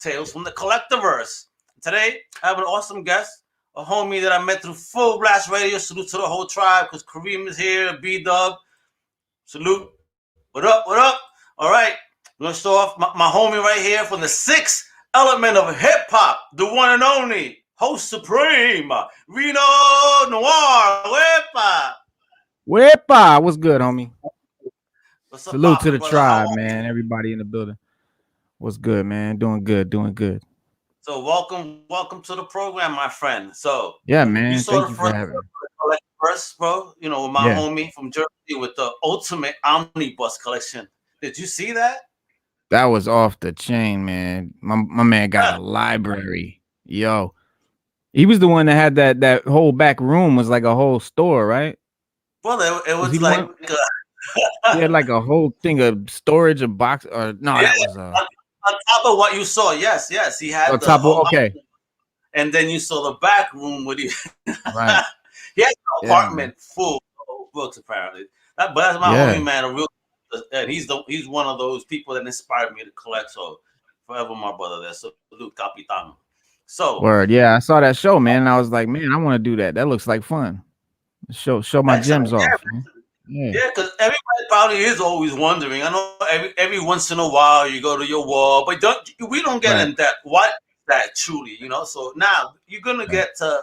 Tales from the Collectorverse. Today, I have an awesome guest, a homie that I met through Full Blast Radio. Salute to the whole tribe because Kareem is here, B-Dub. Salute. What up? What up? All right. I'm going to start off my homie right here from the sixth element of hip-hop, the one and only host supreme, Reno Noir. Wepa. Wepa. What's good, homie? What's up, Salute to the brother? tribe, man. Everybody in the building. What's good, man? Doing good, doing good. So welcome to the program, my friend. So yeah, man. You saw Thank you for having me. First, bro. You know, with my homie from Jersey with the ultimate omnibus collection. Did you see that? That was off the chain, man. My man got a library. Yo. He was the one that had that whole back room was like a whole store, right? Well, it was like he had like a whole thing of storage of box or no, that was on top of what you saw. Yes, he had the top of, okay. And then you saw the back room with you. Right. He had an apartment full of books, apparently. But that's my homie, man. And he's one of those people that inspired me to collect. So forever, my brother. There. So Luke Capitan. So word, yeah, I saw that show, man. And I was like, man, I want to do that. That looks like fun. Show my gems off. Man. Yeah, because everybody probably is always wondering. I know every once in a while you go to your wall, but we don't get in that. What that truly, you know? So now you're gonna get to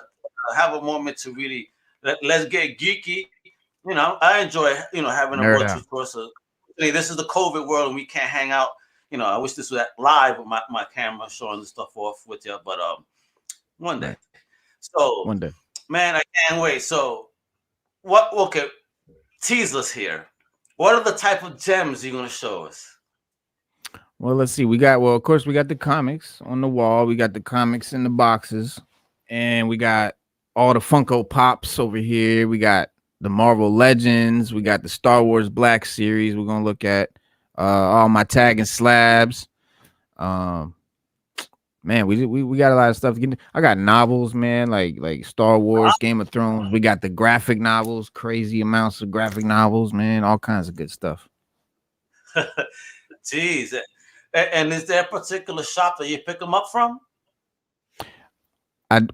have a moment to really let's get geeky. You know, I enjoy having a virtual person. This is the COVID world, and we can't hang out. You know, I wish this was live with my camera showing the stuff off with you, but one day. So one day, man, I can't wait. So what? Okay. Tease us here. What are the type of gems you're gonna show us? Well, let's see. Of course, we got the comics on the wall. We got the comics in the boxes, and we got all the Funko Pops over here. We got the Marvel Legends. We got the Star Wars Black Series. We're gonna look at all my tag and slabs. Man, we got a lot of stuff. I got novels, man, like Star Wars, Game of Thrones. We got the graphic novels, crazy amounts of graphic novels, man, all kinds of good stuff. Jeez. And is there a particular shop that you pick them up from?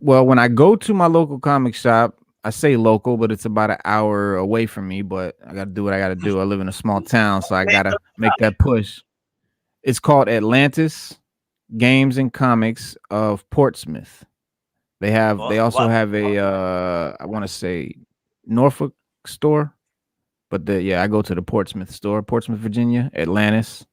When I go to my local comic shop, I say local, but it's about an hour away from me, but I got to do what I got to do. I live in a small town, so I got to make that push. It's called Atlantis Games and Comics of Portsmouth. They also have a I want to say Norfolk store, but I go to the Portsmouth store, Portsmouth, Virginia, Atlantis,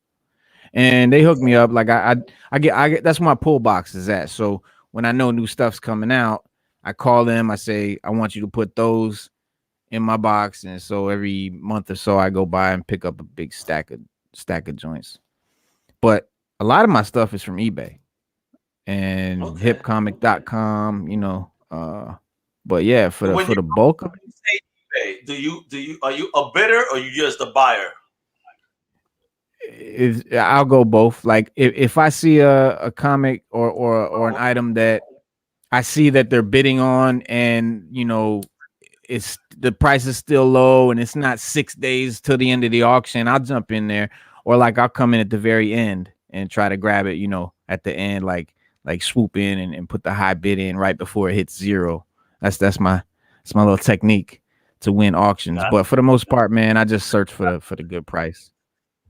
and they hook me up. Like I get that's where my pull box is at. So when I know new stuff's coming out, I call them. I say I want you to put those in my box, and so every month or so I go by and pick up a big stack of joints. But a lot of my stuff is from eBay and hipcomic.com, you know. But yeah, for the bulk of it, eBay, are you a bidder or you just a buyer? I'll go both. Like if I see a comic or an item that I see that they're bidding on, and you know it's the price is still low and it's not 6 days till the end of the auction, I'll jump in there. Or like I'll come in at the very end and try to grab it, you know, at the end, like swoop in and put the high bid in right before it hits zero. That's my little technique to win auctions. But for the most part, man, I just search for the good price.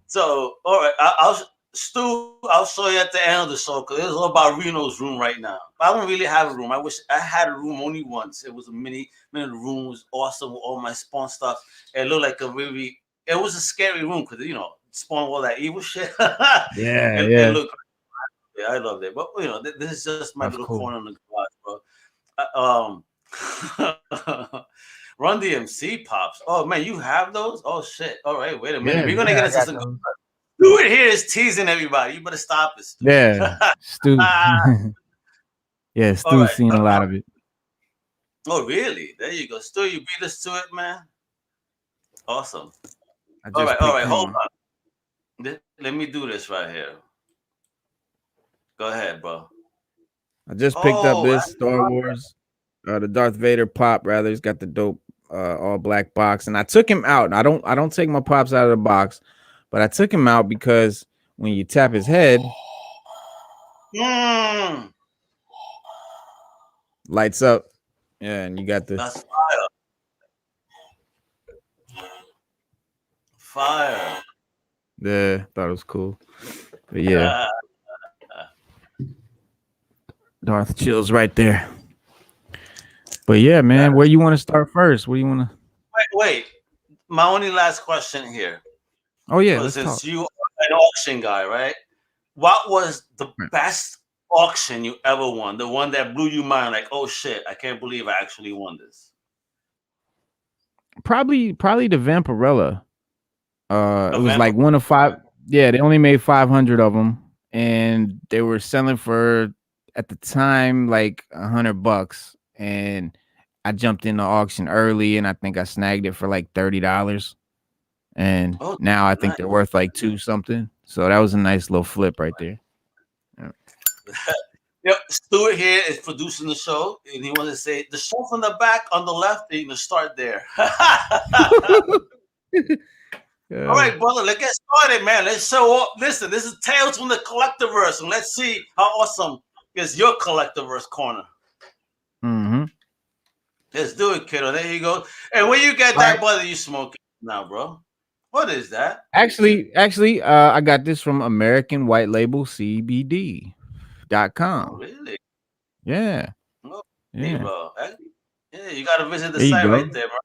So, all right, I'll show you at the end of the show because it's all about Reno's room right now. I don't really have a room. I wish I had a room only once. It was a mini room. It was awesome with all my Spawn stuff. It looked like it was a scary room because you know. Spawn all that evil shit. It looked, I love it. But you know, this is just my little corner in the garage, bro. Run DMC pops. Oh man, you have those? Oh shit. All right, wait a minute. We're gonna get into some good stuff. Stu here is teasing everybody. You better stop it, Stu. Yeah, Stu. Stu's seen a lot of it. Oh really? There you go. Stu, you beat us to it, man. Awesome. All right, hold on. Let me do this right here. Go ahead, bro. I just picked up this Star Wars, the Darth Vader pop. Rather, he's got the dope all black box, and I took him out. I don't take my pops out of the box, but I took him out because when you tap his head, Mm, Lights up. Yeah, and you got the that's fire. Fire. thought it was cool. But yeah, Darth Chill's right there. But yeah, man, where you want to start first? Where you want to? Wait. My only last question here. Oh yeah, Because let's talk. since you are an auction guy, right? What was the Right. best auction you ever won? The one that blew your mind, like, oh shit, I can't believe I actually won this. Probably the Vampirella. It A was vampire. like one of five. Yeah, they only made 500 of them, and they were selling for at the time like $100. And I jumped in the auction early, and I think I snagged it for like $30. And Oh, now I think nice. they're worth like two something. So that was a nice little flip right there. Yeah. Yep, Stuart here is producing the show, and he wants to say the show from the back on the left. You can start there. All Yeah. right, brother, let's get started, man. Let's show up. Listen, this is Tales from the Collectorverse, and let's see how awesome is your Collectorverse corner. Mm-hmm. Let's do it, kiddo. There you go. And where you get All that right. butter you smoking now, bro? What is that? Actually, I got this from American White Label CBD.com. Oh, really? Yeah. Oh, hey, Yeah. bro. Yeah, you got to visit the There you site go. right there, bro.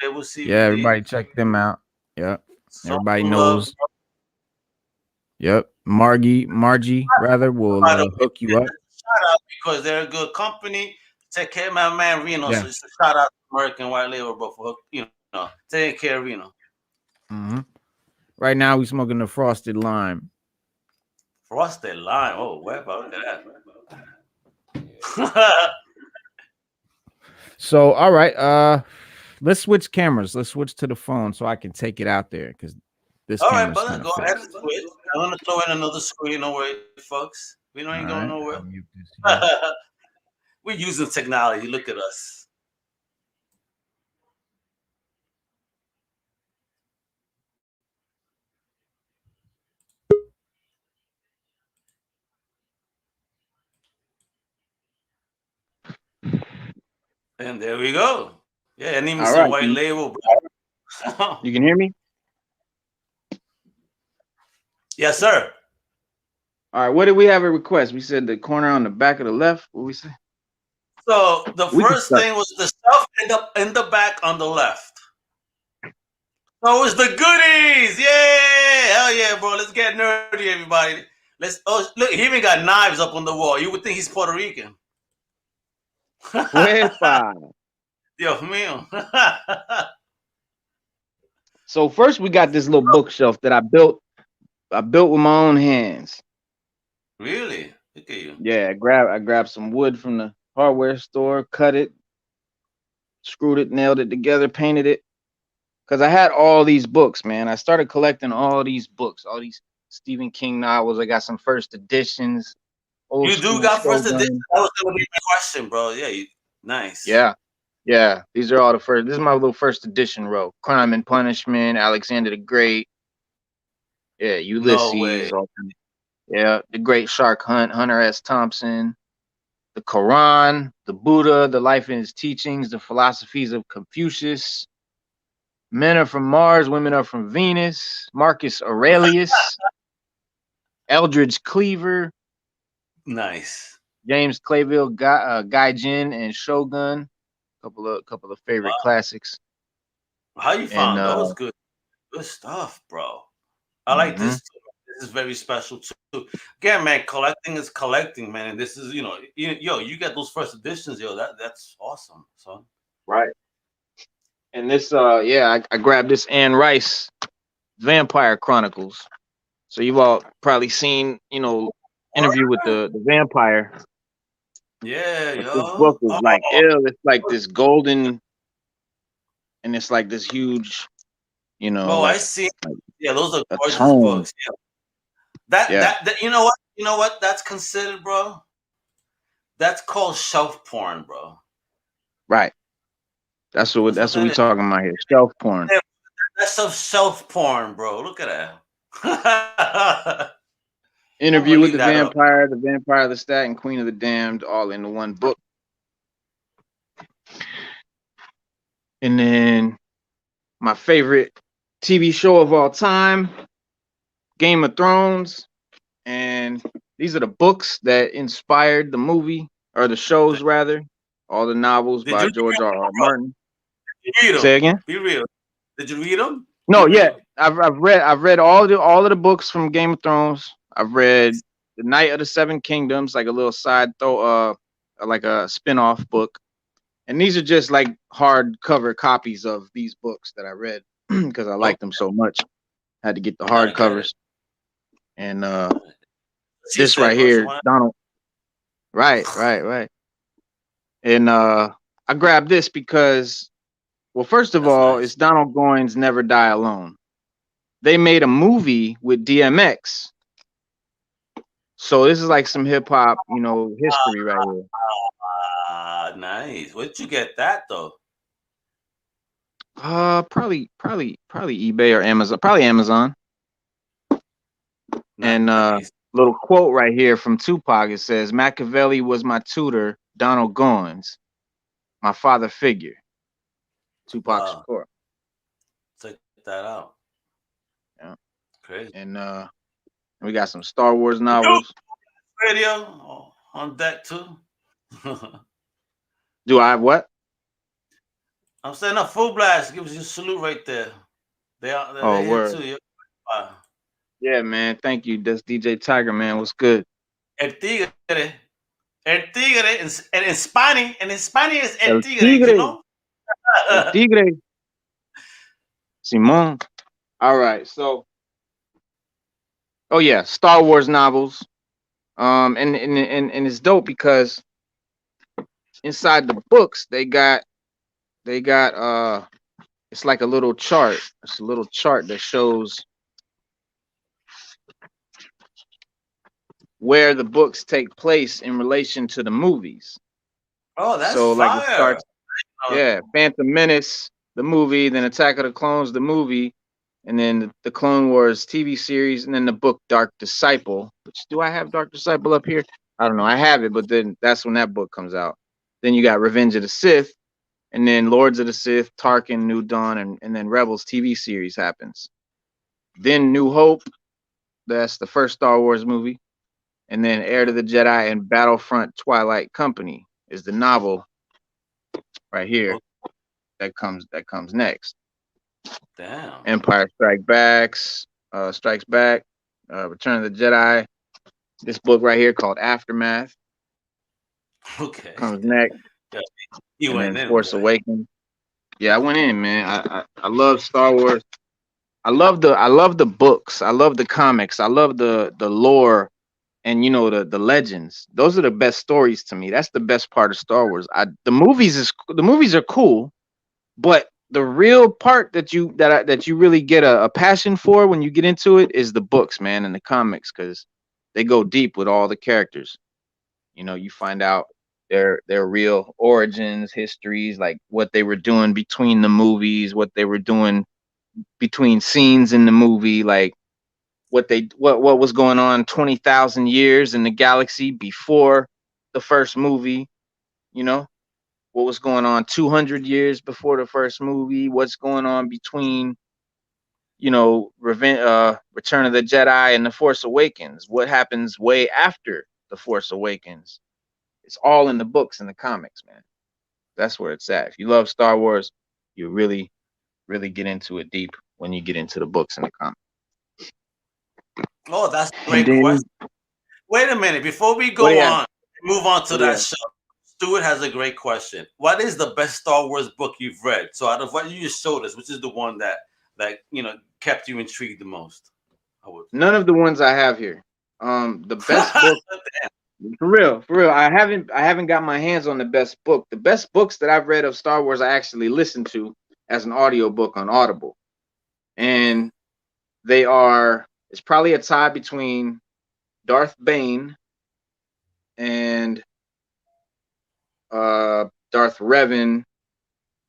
Label Yeah, CBD. everybody check them out. Yep. Show Everybody some love. knows. Yep. Margie rather will By the way, hook you up. shout out because they're a good company. Take care of my man Reno. So Yeah. just a shout out to American White Label, bro, for taking care of Reno. Mm-hmm. Right now we smoking the frosted lime. Frosted lime. Oh, where about that? So all right, let's switch cameras. Let's switch to the phone so I can take it out there because this All right, camera's brother, kind of go ahead fixed. and switch. I'm gonna throw in another screen. No worry, folks. We All ain't going right, nowhere. I'll mute this here. We're using technology. Look at us. And there we go. Yeah, and even All some right. white label, bro. You can hear me? Yes, sir. All right. What did we have a request? We said the corner on the back of the left. What we say? So the We can first start. thing was the stuff in the back on the left. So it's the goodies. Yeah. Hell yeah, bro. Let's get nerdy, everybody. Look, he even got knives up on the wall. You would think he's Puerto Rican. Wepa. Dios mío. So first we got this little bookshelf that I built. I built with my own hands. Really? Look at you. Yeah, I grabbed some wood from the hardware store, cut it, screwed it, nailed it together, painted it. Cause I had all these books, man. I started collecting all these books, all these Stephen King novels. I got some first editions, old You do school got first edition. Shogun. That was gonna be my question, bro. Yeah, nice. Yeah. Yeah, these are all the first. This is my little first edition row. Crime and Punishment, Alexander the Great. Yeah, No way. Ulysses. Yeah, The Great Shark Hunt, Hunter S. Thompson, the Quran, the Buddha, the life and his teachings, the philosophies of Confucius. Men are from Mars, women are from Venus. Marcus Aurelius, Eldridge Cleaver, Nice. James Clavell, Gaijin, and Shogun. Couple of favorite Wow. classics. How you And found those? Good stuff, bro. I like this too. This is very special too. Again, man, collecting is collecting, man. And this is, you get those first editions, that's awesome, son. right. And this, I grabbed this Anne Rice Vampire Chronicles. So you've all probably seen, Interview with the Vampire. Yeah, But yo. this book is like, it's like this golden, and it's like this huge, I see. Yeah, those are gorgeous tone. books. Yeah. That you know what that's considered, bro? That's called shelf porn, bro. Right. That's what we talking about here. Shelf porn. Yeah, that's some shelf porn, bro. Look at that. I'm Interview gonna with leave the that up. Vampire, the Vampire, the Stat, and Queen of the Damned, all in the one book. And then my favorite TV show of all time, Game of Thrones. And these are the books that inspired the movie, or the shows rather. All the novels Did by you George R. R. Martin. read Say them? again? Be real. Did you read them? Be No, yeah. real. I've read all of the books from Game of Thrones. I've read The Night of the Seven Kingdoms, like a little side like a spin-off book. And these are just like hardcover copies of these books that I read because I Oh, liked them so much. Had to get the I get it. hardcovers. And She this said, right bro. here, Donald. Right. And I grabbed this because, well, first of That's all, nice. it's Donald Goines' Never Die Alone. They made a movie with DMX. So this is like some hip hop, history right here. Nice. Where'd you get that though? Probably eBay or Amazon. Probably Amazon. And Nice. little quote right here from Tupac. It says, "Machiavelli was my tutor, Donald Goines, my father figure." Tupac Wow. Shakur. Check that out. Yeah. Crazy. And we got some Star Wars Yo, novels. radio on deck too. Do I have what? I'm saying a full blast. Give us your salute right there. Oh, They're here word. too. Wow. Yeah, man. Thank you. That's DJ Tiger, man. What's good? El Tigre. El Tigre. En Spanish is El El Tigre, you Tigre. know? El Tigre. Simon. All right. So, oh yeah, Star Wars novels. And it's dope because inside the books they got it's like a little chart. It's a little chart that shows where the books take place in relation to the movies. Oh, that's So like it fire. starts, yeah, Phantom Menace, the movie, then Attack of the Clones, the movie, and then the Clone Wars TV series, and then the book Dark Disciple. Which, do I have Dark Disciple up here? I don't know. I have it, but then that's when that book comes out. Then you got Revenge of the Sith, and then Lords of the Sith, Tarkin, New Dawn, and then Rebels TV series happens. Then New Hope, that's the first Star Wars movie, and then Heir to the Jedi and Battlefront Twilight Company is the novel right here that comes next. Damn. Empire Strikes Back, Return of the Jedi. This book right here called Aftermath Okay. comes next, Yeah, you and went then in, Force boy. Awakens. Yeah, I went in, man. I love Star Wars. I love the books. I love the comics. I love the lore and the legends. Those are the best stories to me. That's the best part of Star Wars. The movies are cool, but the real part that you really get a passion for when you get into it is the books, man, and the comics, because they go deep with all the characters. You find out their real origins, histories, like what they were doing between the movies, what they were doing between scenes in the movie, like what was going on 20,000 years in the galaxy before the first movie, you know, what was going on 200 years before the first movie, what's going on between, Return of the Jedi and The Force Awakens, what happens way after The Force Awakens. It's all in the books and the comics, man. That's where it's at. If you love Star Wars, you really, really get into it deep when you get into the books and the comics. Oh, that's a And great question. then Wait a minute. Before we what do go you have? on, move on to What do you that have? show. Stuart has a great question. What is the best Star Wars book you've read? So out of what you just showed us, which is the one that kept you intrigued the most? I would. None of the ones I have here. The best book, for real. I haven't got my hands on the best book. The best books that I've read of Star Wars, I actually listened to as an audiobook on Audible, Okay. and they are. It's probably a tie between Darth Bane and Darth Revan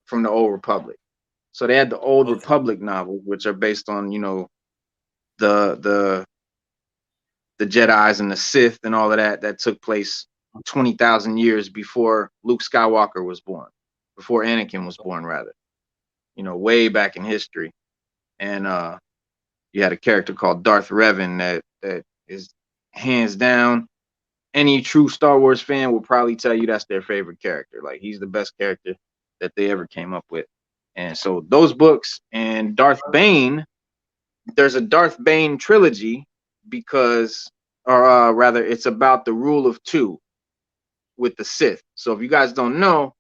from the Old Republic. So they had the Old Okay. Republic novels, which are based on the the Jedis and the Sith and all of that took place 20,000 years before Luke Skywalker was born, before Anakin was born, rather. You know, way back in history. And you had a character called Darth Revan that is hands down. Any true Star Wars fan will probably tell you that's their favorite character. Like, he's the best character that they ever came up with. And so those books and Darth Bane, there's a Darth Bane trilogy because, or rather, it's about the rule of two with the Sith. So if you guys don't know,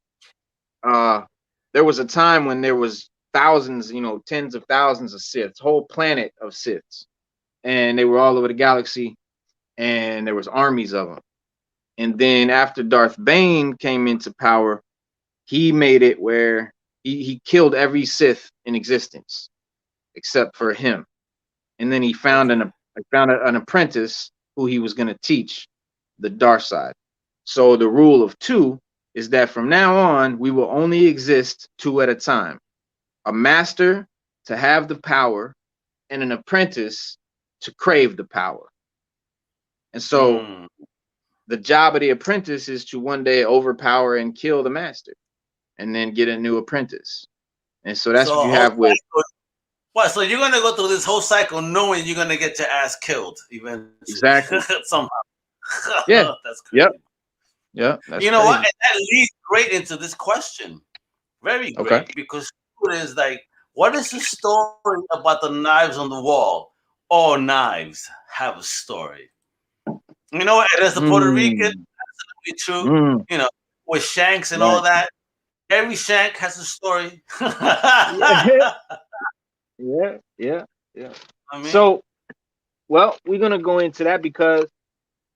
there was a time when there was thousands, you know, tens of thousands of Siths, whole planet of Siths, and they were all over the galaxy, and there was armies of them. And then after Darth Bane came into power, he made it where he killed every Sith in existence except for him. And then he found an apprentice who he was going to teach the dark side. So the rule of two is that from now on, we will only exist two at a time. A master to have the power and an apprentice to crave the power. And so the job of the apprentice is to one day overpower and kill the master and then get a new apprentice. And so that's what you have with. What? So you're gonna go through this whole cycle knowing you're gonna get your ass killed eventually. Exactly. Somehow. Yeah. That's crazy. Yep. Yeah. You know what? And that leads great into this question. Very great. Okay. Because it is like, what is the story about the knives on the wall? All knives have a story. You know what? As a Puerto Rican, absolutely true. You know, with shanks and all that. Every shank has a story. Yeah. I mean, so, well, we're gonna go into that because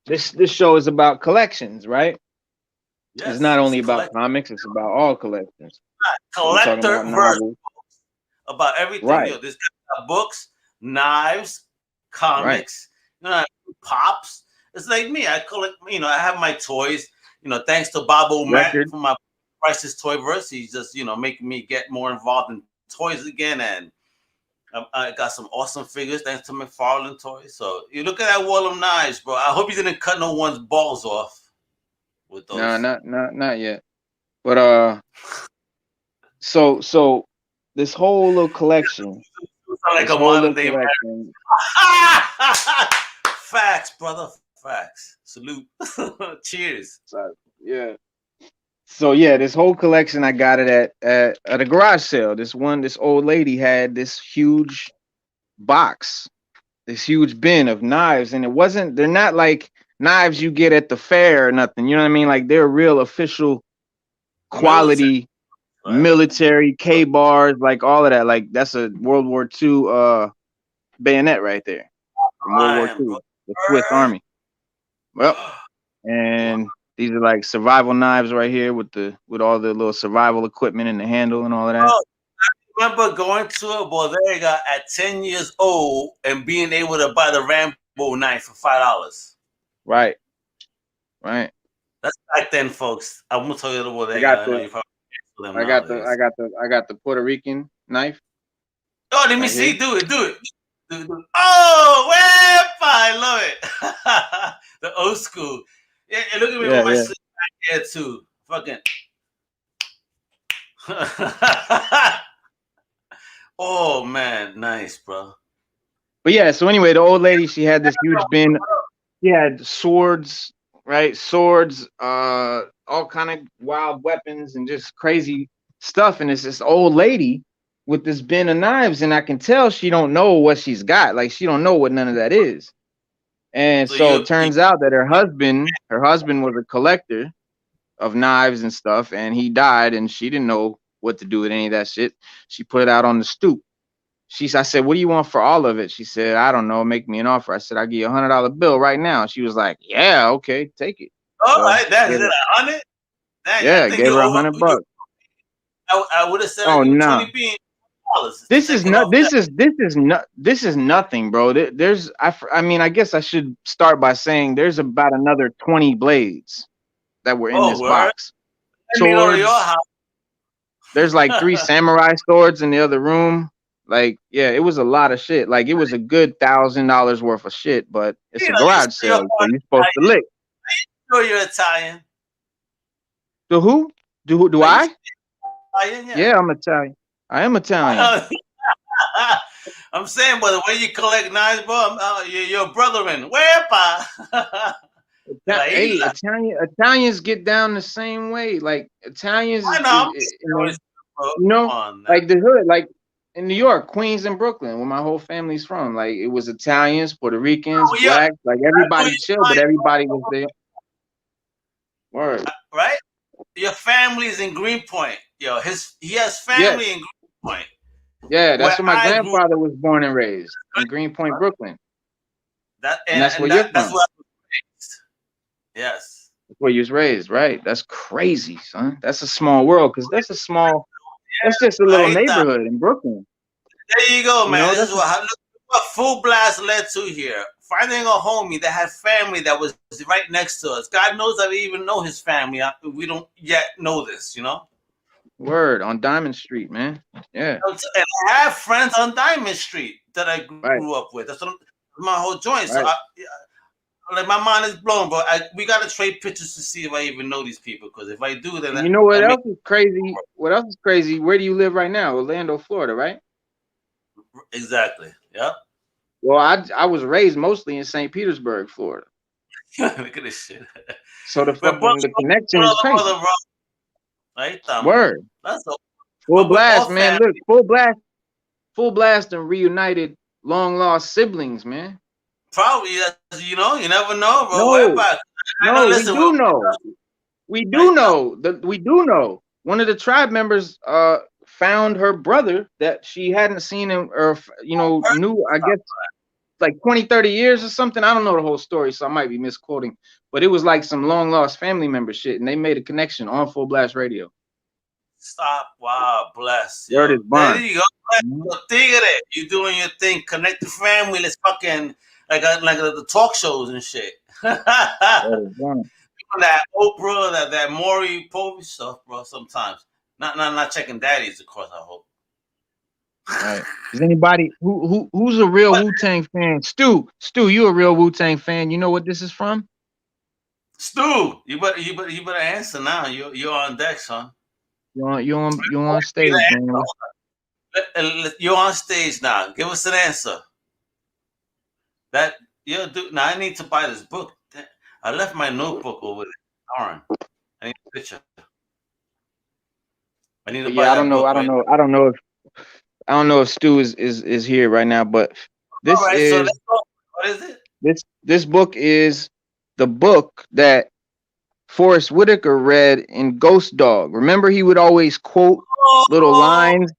this show is about collections, right? Yes, it's not only about comics; it's about all collections. Collectorverse about everything. Right. You know, there's books, knives, comics, pops. It's like me. I collect. You know, I have my toys. You know, thanks to Bob O'Mac from my Price's Toyverse. He's just, you know, making me get more involved in toys again, and I got some awesome figures thanks to McFarlane Toys. So you look at that wall of knives, bro. I hope you didn't cut no one's balls off with those. No, not yet. But so this whole little collection. Like a modern day collection. Facts, brother. Facts. Salute. Cheers. Yeah. So yeah, this whole collection, I got it at a garage sale. This old lady had this huge box, this huge bin of knives, and they're not like knives you get at the fair or nothing. You know what I mean? Like, they're real official quality military K-bars, like all of that. Like, that's a World War II bayonet right there from World War II, the Swiss Army. Well, and these are like survival knives right here with all the little survival equipment and the handle and all of that. Oh, I remember going to a bodega at 10 years old and being able to buy the Rambo knife for $5. Right. That's back then, folks. I'm gonna tell you the bodega. I got the Puerto Rican knife. Oh, let me see. Do it. Oh, I love it. The old school. Yeah, and look at me with my sleeve back here too. Fucking. Oh man, nice, bro. But yeah, so anyway, the old lady, she had this huge bin. She had swords, right? Swords, all kind of wild weapons and just crazy stuff. And it's this old lady with this bin of knives, and I can tell she don't know what she's got. Like, she don't know what none of that is. And so it turns out that her husband was a collector of knives and stuff, and he died, and she didn't know what to do with any of that shit. She put it out on the stoop. I said, "What do you want for all of it?" She said, "I don't know. Make me an offer." I said, "I'll give you $100 bill right now." She was like, "Yeah, okay, take it." All right, that's it. 100. Yeah, gave her $100. I would have said, "Oh no, $20 being this is nothing, bro. I mean, I guess I should start by saying there's about another 20 blades that were in this box. Swords. There's like 3 samurai swords in the other room. Like, yeah, it was a lot of shit. Like, it was a good $1,000 worth of shit, but it's a You know, you garage say you're sale, so part you're supposed to lick. sure you're Italian. The who? Do Are you I? Italian? Yeah. Yeah, I'm Italian. I am Italian. I'm saying, by the way you collect knives, bro, you're a brethren. Wherepa? La Hey, isla. Italians get down the same way. Like Italians I know. you Bro. know, Come on now. like the hood, like in New York, Queens, and Brooklyn, where my whole family's from. Like it was Italians, Puerto Ricans, Oh, yeah. blacks, like I know everybody you chill, but everybody was there. Word. right? Your family's in Greenpoint. Yo, he has Yeah, family in Greenpoint. yeah, Where that's where my I grew up. grandfather was born and raised in Greenpoint, Brooklyn, That and that's where and you're that's from. what I was raised. Yes. That's where you was raised, right? That's crazy, son. That's a small world, because that's just a La little Ita. neighborhood in Brooklyn. There you go, You man. know, This is look what Full Blast led to here. Finding a homie that had family that was right next to us. God knows that we even know his family. We don't yet know this, you know? word on Diamond Street, man. Yeah, And I have friends on Diamond Street that I right, grew up with. That's my whole joint. So right. like my mind is blown, but we gotta trade pictures to see if I even know these people. Because if I do, then And you know what that makes else is crazy? What else is crazy? Where do you live right now? Orlando, Florida, right? exactly. Yeah. Well, I was raised mostly in St. Petersburg, Florida. Look at this shit. So the We're fucking the connection is crazy. brother. Right, Word. that's all. Full But we're blast, all man. family. Look, full blast and reunited long lost siblings, man. Probably, you know, you never know, bro. Where No, about? I know. no, we Listen, do know. We do right now. know that we do know. One of the tribe members found her brother that she hadn't seen him or knew, I guess, like 20, 30 years or something. I don't know the whole story, so I might be misquoting. But it was like some long lost family member shit, and they made a connection on Full Blast Radio. Stop. Wow, bless. Word Yo. is There bond. you go. Mhm. Think of it. You doing your thing. Connect the family. Let's fucking like the talk shows and shit. Word is bond. That Oprah, that Maury Povich stuff, bro. Sometimes not checking daddies, of course. I hope. Right. Is anybody who's a real But Wu-Tang fan? Stu, you a real Wu-Tang fan? You know what this is from? Stu, you better answer now. You're on deck, son. You on stage, man. You're on stage now. Give us an answer. That dude. Now I need to buy this book. I left my notebook over there. Darn. I need a picture. I need to But buy yeah, I don't that know. book I don't right know. I don't know if Stu is here right now, but now. All this right, so is let's go. What is it? this book is the book that Forrest Whitaker read in Ghost Dog. Remember, he would always quote little Oh, lines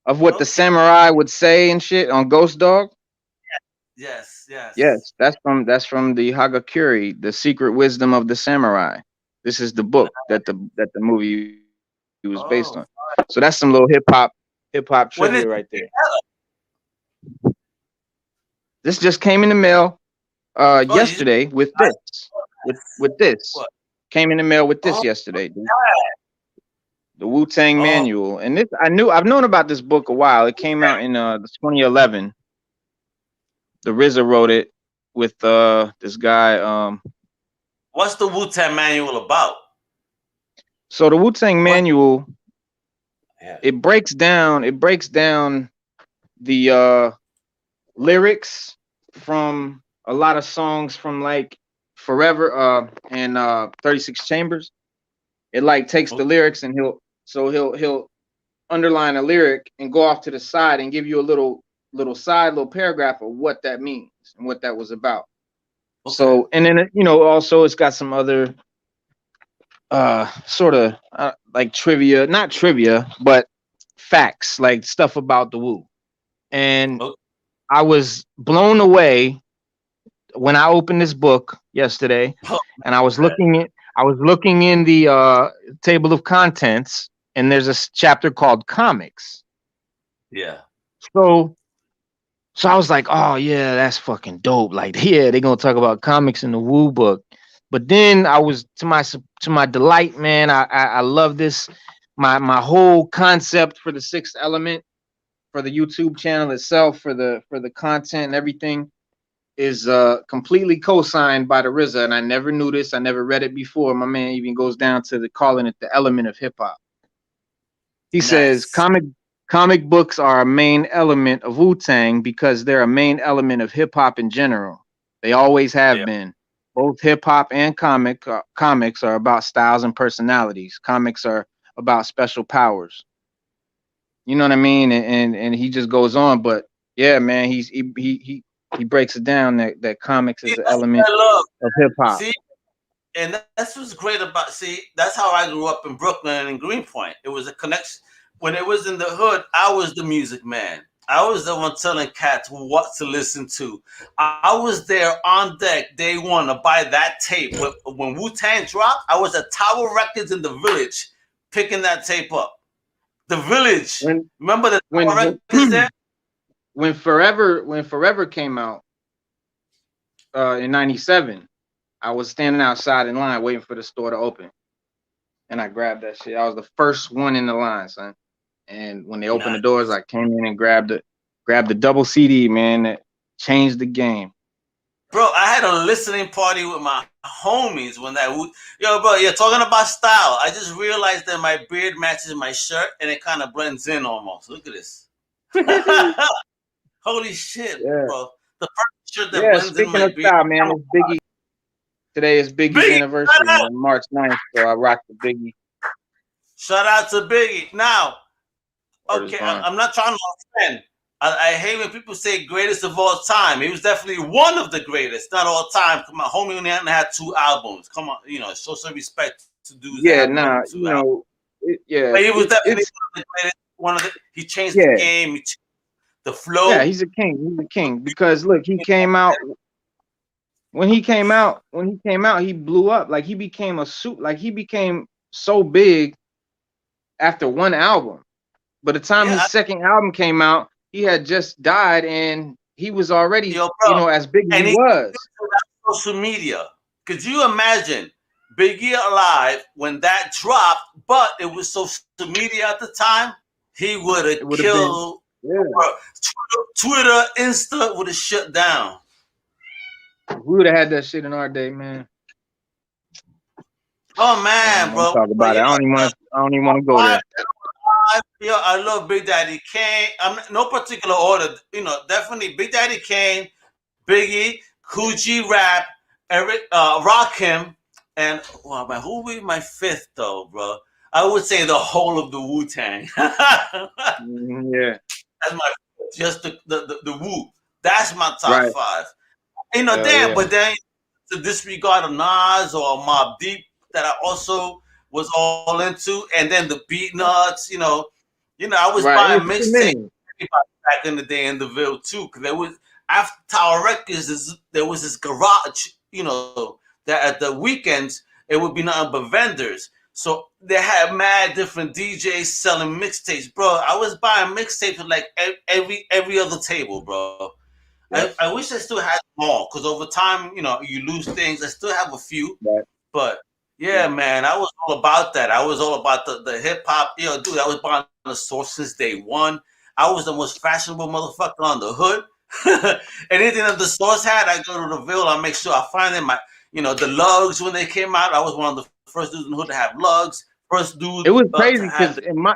of what the okay. samurai would say and shit on Ghost Dog. Yes, yes. Yes, that's from the Hagakure, The Secret Wisdom of the Samurai. This is the book that the movie was based Oh, on. So that's some little hip hop when trivia is right there. This just came in the mail oh you yesterday with I, this. With this. what? Came in the mail with Oh, this yesterday, dude. yeah. The Wu-Tang Oh, Manual. And this I've known about this book a while. It came out in 2011. The RZA wrote it with this guy. what's the Wu-Tang manual about? So the Wu-Tang What? Manual, Yeah. it breaks down the lyrics from a lot of songs from like Forever and 36 Chambers. It like takes the lyrics and he'll underline a lyric and go off to the side and give you a little paragraph of what that means and what that was about. Okay. So, and then also it's got some other sort of like trivia, not trivia, but facts, like stuff about the Wu. And Okay. I was blown away when I opened this book yesterday, Oh, and I was looking in the table of contents, and there's a chapter called comics. yeah. So I was like, oh yeah, that's fucking dope. Like, yeah, they're gonna talk about comics in the Wu book. But then I was to my delight, man. I love this. My whole concept for the sixth element for the YouTube channel itself, for the content and everything, is completely co-signed by the RZA, and I never knew this. I never read it before. My man even goes down to calling it the element of hip hop. He says Nice. comic books are a main element of Wu-Tang because they're a main element of hip hop in general. They always have Yeah. been. Both hip hop and comics are about styles and personalities. Comics are about special powers. You know what I mean? And he just goes on, but yeah, man, he breaks it down that comics See, is an that's element what I love. of hip hop. See, and that's what's great about. See, that's how I grew up in Brooklyn and Greenpoint. It was a connection. When it was in the hood, I was the music man. I was the one telling cats what to listen to. I was there on deck day one to buy that tape. When Wu-Tang dropped, I was at Tower Records in the Village picking that tape up. The Village. Remember the Tower Records there? When Forever came out in '97, I was standing outside in line waiting for the store to open, and I grabbed that shit. I was the first one in the line, son. And when they opened the doors, I came in and grabbed the double CD, man. That changed the game. Bro, I had a listening party with my homies when bro, you're talking about style. I just realized that my beard matches my shirt and it kind of blends in almost. Look at this. Holy shit, Yeah. bro. The first shirt that blends in Speaking my of beard. style, man, it's Biggie. Today is Biggie's anniversary, man, March 9th. So I rock the Biggie. Shout out to Biggie. Now, okay, I'm not trying to offend. I hate when people say greatest of all time. He was definitely one of the greatest, not all time. Come on, homie only had 2 albums. Come on, show some respect to dudes. Yeah, that nah, you know, yeah. But he was definitely one of the greatest. He changed the game. He changed the flow. Yeah, he's a king. He's a king because look, he came out. When he came out, he blew up. Like he became he became so big after one album. By the time his second album came out, he had just died and he was already, as big as he was. Social media. Could you imagine Biggie alive when that dropped, but it was social media at the time? He would have killed Twitter, Insta would have shut down. We would have had that shit in our day, man. Oh man, bro. Talk about it. I don't even want to go there. I love Big Daddy Kane. I'm no particular order. Definitely Big Daddy Kane, Biggie, Coogee Rap, Eric, Rakim, and who would be my fifth though, bro? I would say the whole of the Wu-Tang. Yeah, that's my just the Wu. That's my top 5. But then to disregard of Nas or Mobb Deep that I also was all into, and then the Beat Nuts. I was buying mixtapes back in the day in the Ville too, because there was after Tower Records, there was this garage. That at the weekends it would be nothing but vendors. So they had mad different DJs selling mixtapes, bro. I was buying mixtapes at like every other table, bro. Yes. I wish I still had them all, because over time, you lose things. I still have a few, but man, I was all about that. I was all about the hip hop. Dude, I was buying the Source since day one. I was the most fashionable motherfucker on the hood. Anything that the Source had, I go to the Ville. I make sure I find them. The lugs when they came out. I was one of the first dudes in the hood to have lugs. First dude. It was crazy because in my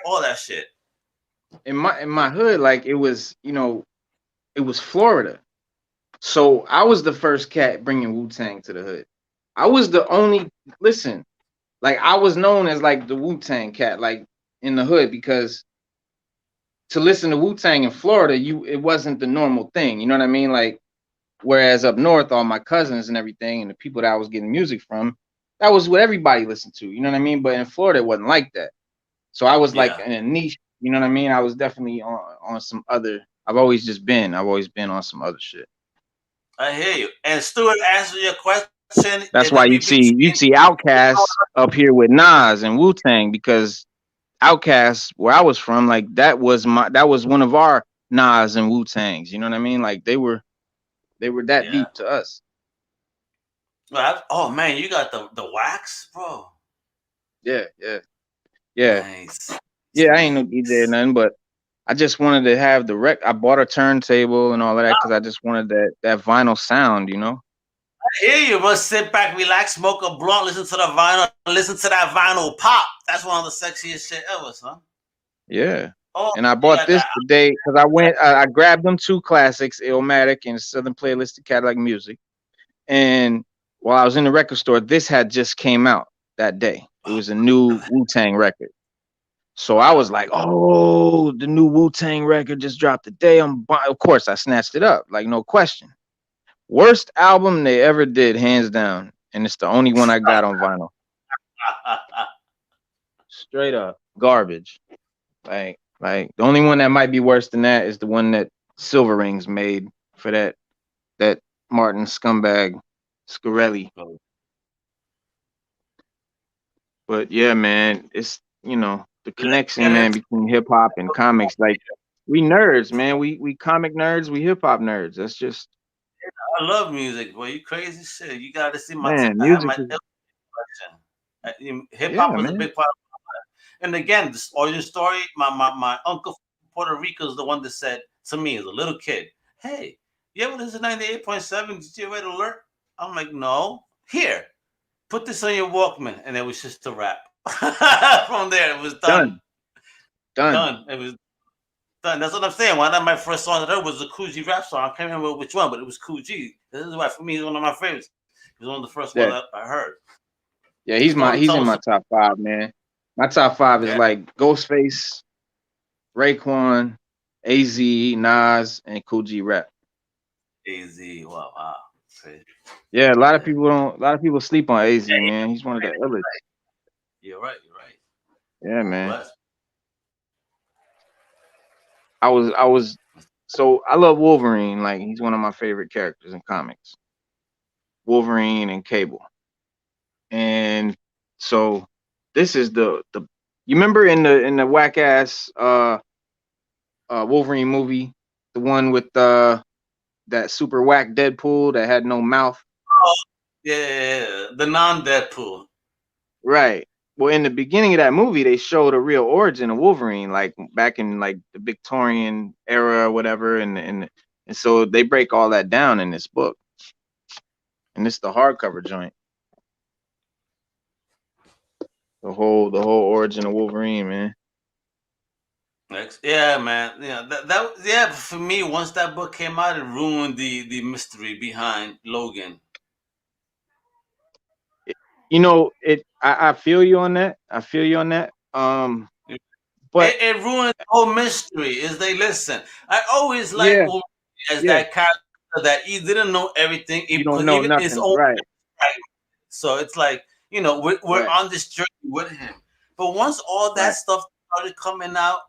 all that shit. In my hood, like it was Florida. So I was the first cat bringing Wu-Tang to the hood. I was the only, I was known as like the Wu-Tang cat, like in the hood, because to listen to Wu-Tang in Florida, it wasn't the normal thing. You know what I mean? Like, whereas up north, all my cousins and everything and the people that I was getting music from, that was what everybody listened to. You know what I mean? But in Florida, it wasn't like that. So I was like in a niche. You know what I mean? I was definitely on some other. I've always been on some other shit. I hear you. And Stuart, answer your question. That's why you see Outkast up here with Nas and Wu-Tang, because Outkast, where I was from, like that was one of our Nas and Wu-Tangs. You know what I mean? Like they were that deep to us. Oh man, you got the wax, bro. Yeah. Nice. Yeah, I ain't no DJ or nothing, but I just wanted to have the I bought a turntable and all of that because I just wanted that vinyl sound, you know. I hear you. Must sit back, relax, smoke a blunt, listen to the vinyl, listen to that vinyl pop. That's one of the sexiest shit ever, son. Yeah. Oh, And I yeah, bought this today because I grabbed them two classics, Illmatic and Southern Playlist of Cadillac Music. And while I was in the record store, this had just came out that day. It was a new Wu-Tang record. So I was like, oh, the new Wu-Tang record just dropped today. Of course, I snatched it up, like no question. Worst album they ever did, hands down. And it's the only one I got on vinyl. Straight up garbage. Like the only one that might be worse than that is the one that Silver Rings made for that Martin scumbag Scarelli. But yeah, man, it's the connection, man, between hip hop and comics. Like we nerds, man. We comic nerds, we hip hop nerds. That's just I love music, boy. You crazy shit. You gotta see my man, I have music my is collection. Hip yeah, hop was a man. big part of my life. And again, this origin story, my uncle from Puerto Rico is the one that said to me as a little kid, hey, you ever listen to 98.7? Did you ever alert? I'm like, no. Here, put this on your Walkman. And it was just a wrap. From there, it was done. Done. It was done. That's what I'm saying. One of my first songs that I heard was a Coogee rap song. I can't remember which one, but it was Coogee. This is why for me, he's one of my favorites. He was one of the first ones Yeah. I heard. Yeah, he's in my top 5, man. My top 5 is like Ghostface, Raekwon, AZ, Nas, and Coogee Rap. AZ, wow. Crazy. Yeah, a lot of people sleep on AZ, man. He's one of the illest. You're right. Yeah, man. But So I love Wolverine. Like he's one of my favorite characters in comics. Wolverine and Cable. And so this is the you remember in the whack ass Wolverine movie, the one with that super whack Deadpool that had no mouth? yeah, the non-Deadpool. Right. Well, in the beginning of that movie, they showed a real origin of Wolverine, like back in like the Victorian era or whatever, and so they break all that down in this book, and it's the hardcover joint. The whole origin of Wolverine, man. Yeah, man. Yeah, that for me, once that book came out, it ruined the mystery behind Logan. I feel you on that. But it ruined the whole mystery. Is they listen? I always like Wolverine as that character that he didn't know everything. You don't know nothing, his own right? So it's like we're on this journey with him. But once all that stuff started coming out,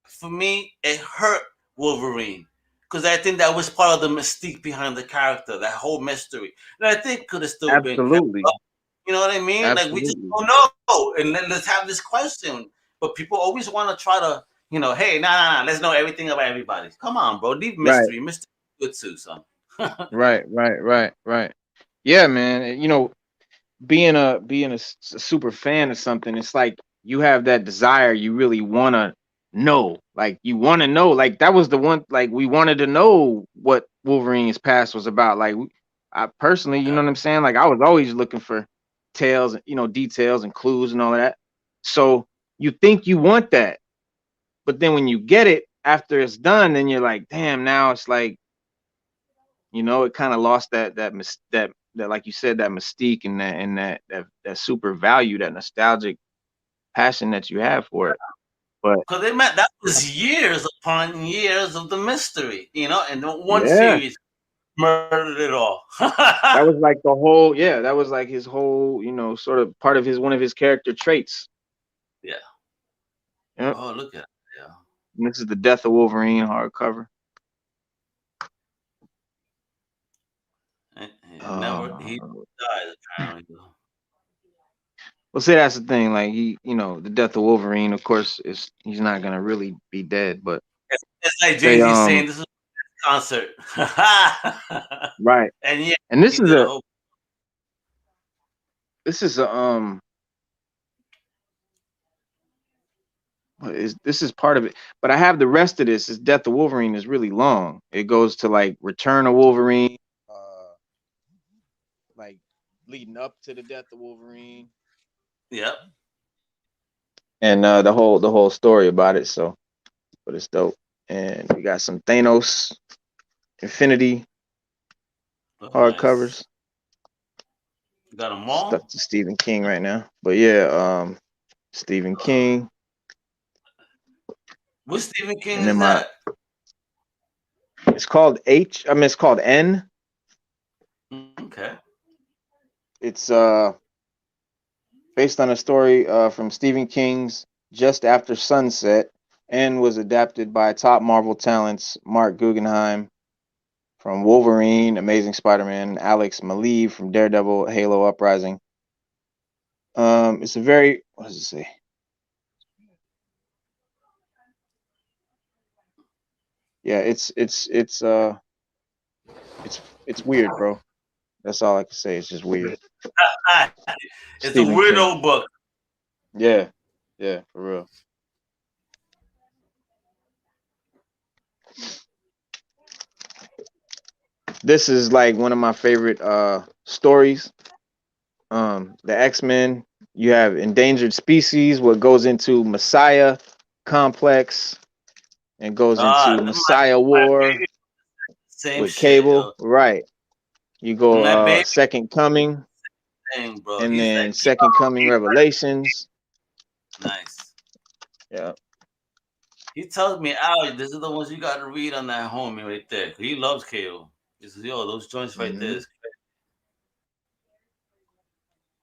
for me, it hurt Wolverine because I think that was part of the mystique behind the character, that whole mystery. And I think could have still been kept up. You know what I mean? Absolutely. Like we just don't know. And then let's have this question. But people always want to try to, hey, nah, let's know everything about everybody. Come on, bro. Leave mystery. Right. Mystery good too, son. Right. Yeah, man. Being a super fan of something, it's like you have that desire. You really want to know. Like you want to know. Like that was the one. Like we wanted to know what Wolverine's past was about. Like I personally, you know what I'm saying? Like I was always looking for tales, details and clues and all of that. So you think you want that, but then when you get it after it's done, then you're like, damn. Now it's like, it kind of lost that like you said, that mystique and that super value, that nostalgic passion that you have for it. But because that was years upon years of the mystery, and one series murdered it all. That was like that was like his whole, sort of part of one of his character traits. Yeah. Yep. Oh, look at it. Yeah. And this is the Death of Wolverine hardcover. He died apparently. Well, see, that's the thing. Like the Death of Wolverine, of course, he's not gonna really be dead, but it's like Jay-Z saying this is a concert. Right. And this is a this is part of it. But I have the rest of this. This Death of Wolverine is really long. It goes to like Return of Wolverine, like leading up to the Death of Wolverine. Yep. And the whole story about it. So, but it's dope. And we got some Thanos Infinity hardcovers. Nice. You got them all? Stuck to Stephen King right now. But yeah, Stephen King. What Stephen King And then is that? It's called it's called N. Okay. It's based on a story from Stephen King's Just After Sunset, and was adapted by top Marvel talents Mark Guggenheim from Wolverine, Amazing Spider-Man, Alex Maleev from Daredevil, Halo Uprising. It's a very, what does it say? Yeah, it's weird, bro. That's all I can say. It's just weird. It's a weirdo book. Yeah, for real. This is like one of my favorite stories. The X-Men. You have Endangered Species, what goes into Messiah Complex, and goes into Messiah War with Cable. Right. You go Second Coming, bro. and then Second Coming Revelations. Nice. Yeah. He tells me, "Al, these are the ones you got to read on that homie right there. He loves Cable. He says, yo, those joints right there is crazy."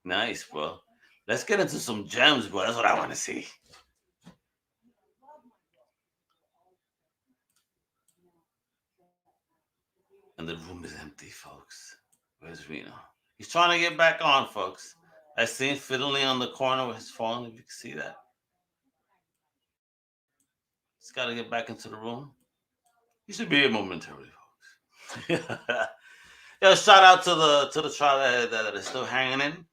Nice, bro. Let's get into some gems, bro. That's what I want to see. And the room is empty, folks. Where's Reno? He's trying to get back on, folks. I see him fiddling on the corner with his phone, if you can see that. He's got to get back into the room. He should be here momentarily, folks. Yo, shout out to the tribe that is still hanging in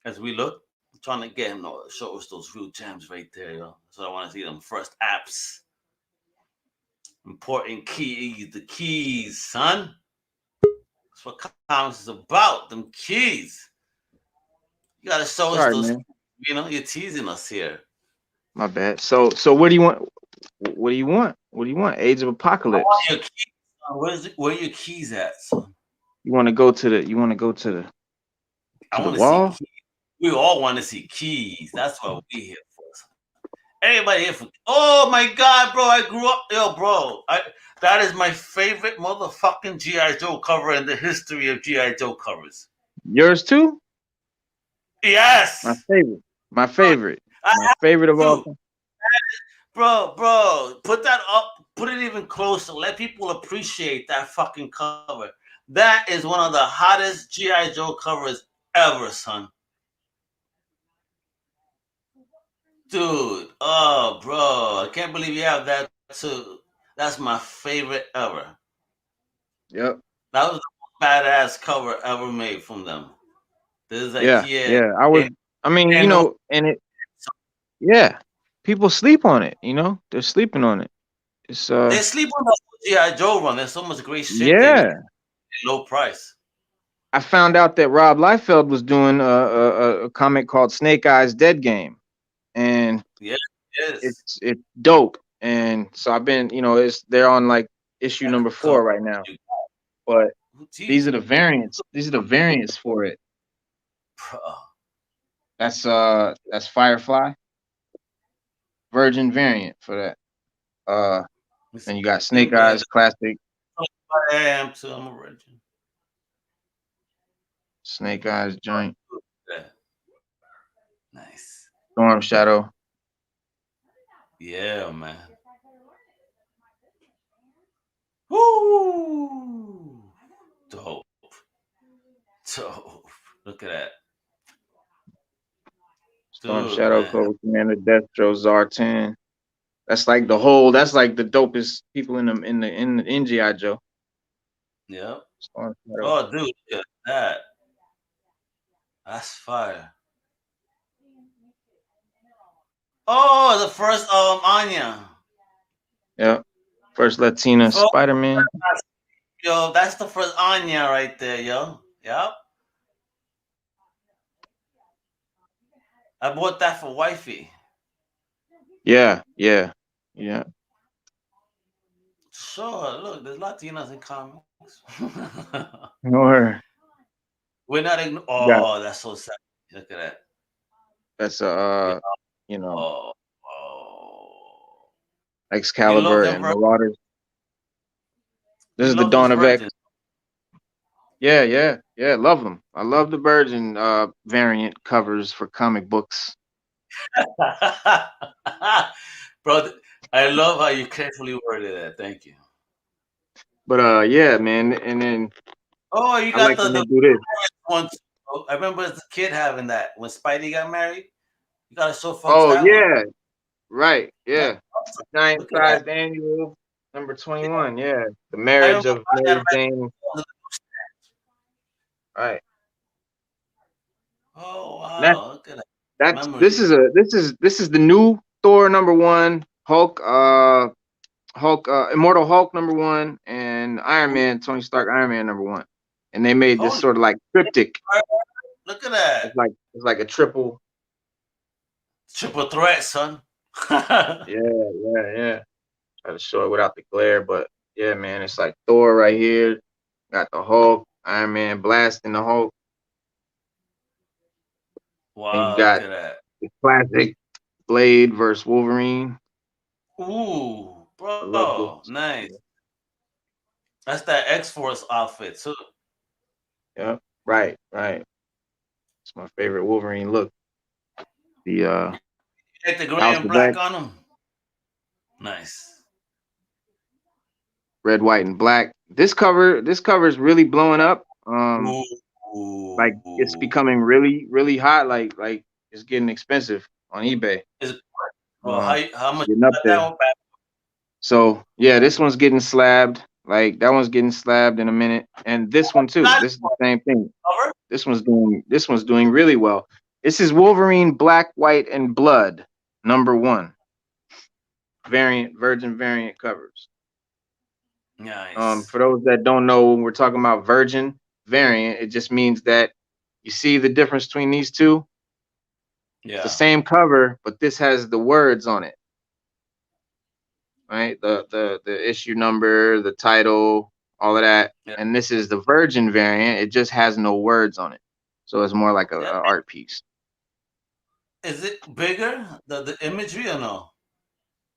as we look. I'm trying to get him to show us those real gems right there, yo. That's what I want to see, them first apps. Important keys, the keys, son. That's what comics is about, them keys. You gotta show us those, man. You know, you're teasing us here. My bad. So what do you want? What do you want? What do you want? Age of Apocalypse. Your keys, where are your keys at, son? You want to go to the I want to wall? see keys. We all want to see keys. That's what we're here for. Everybody here for. Oh my God, bro! I grew up, yo, bro. That is my favorite motherfucking GI Joe cover in the history of GI Joe covers. Yours too? Yes. My favorite. My favorite. My favorite of all time. Bro, put that up. Put it even closer. Let people appreciate that fucking cover. That is one of the hottest GI Joe covers ever, son. Dude, oh, bro, I can't believe you have that too. That's my favorite ever. Yep. That was the badass cover ever made from them. There's like, yeah. I mean, you know, and it. Yeah, people sleep on it. You know, they're sleeping on it. It's they sleep on the GI Joe run. There's so much great shit. Yeah. Low price. I found out that Rob Liefeld was doing a comic called Snake Eyes Dead Game, and it's dope. And so I've been, you know, they're on like issue number 4 right now. But these are the variants. These are the variants for it. That's Firefly Virgin variant for that. And you got Snake Eyes Classic. I am too. I'm a virgin. Snake Eyes joint. Nice. Storm Shadow. Yeah, man. Woo! Dope. Look at that. Storm Shadow, Cobra Commander, Destro, Zartan. That's like the whole. That's like the dopest people in GI Joe. Yep. Oh, dude, look at that. That's fire. Oh, the first Anya. Yeah, first Latina Bro, Spider-Man. yo, that's the first Anya right there, yo. Yep. I bought that for wifey. Yeah, yeah, yeah. Sure, look, there's Latinas in comics. Or We're not got oh, that's so sad. Look at that. that's Yeah. you know, Oh, oh. You love Excalibur them and vir- Marauders. This you is the love those Dawn of X. virgins. Yeah, yeah, yeah. Love them. I love the Virgin variant covers for comic books. Bro, I love how you carefully worded that. Thank you. But yeah, man. And then Oh, you I got like when the they do this. one too. I remember as a kid having that when Spidey got married. You gotta show folks Oh that one. yeah, right. That's Yeah, awesome. giant Look at that. sized annual number Yeah. 21. Yeah, the I marriage remember of buying that Mary right. Jane. Right. Oh That wow, look at that. that's Memories. this is the new Thor number one, Immortal Hulk number one, and Iron Man, Tony Stark Iron Man number one. And they made this Holy sort of like cryptic. crap, look at that. It's like a triple. Triple threat, son. Yeah, yeah, yeah. Try to show it without the glare, but yeah, man, it's like Thor right here. Got the Hulk, Iron Man blasting the Hulk, and you Wow, look got at that. the classic Blade versus Wolverine. Ooh, I love bro, this. nice. That's that X Force outfit too. Yeah, right, right. It's my favorite Wolverine look. The Like the gray House and of X, black on them. Nice. red, white, and black. This cover is really blowing up. Like it's Ooh. becoming really, really hot. Like it's getting expensive on eBay. Is it, well, Um, how it's much getting you up got that there. one back? So yeah, this one's getting slabbed. Like that one's getting slabbed in a minute, and this one too. Not This is the same thing. cover. This one's doing really well. This is Wolverine Black, White, and Blood number one variant, Virgin variant covers. Nice. For those that don't know, when we're talking about Virgin variant, it just means that you see the difference between these two. It's the Yeah. same cover, but this has the words on it, right? The issue number, the title, all of that. Yeah. And this is the Virgin variant. It just has no words on it, so it's more like Yeah. a art piece. Is it bigger the imagery or no?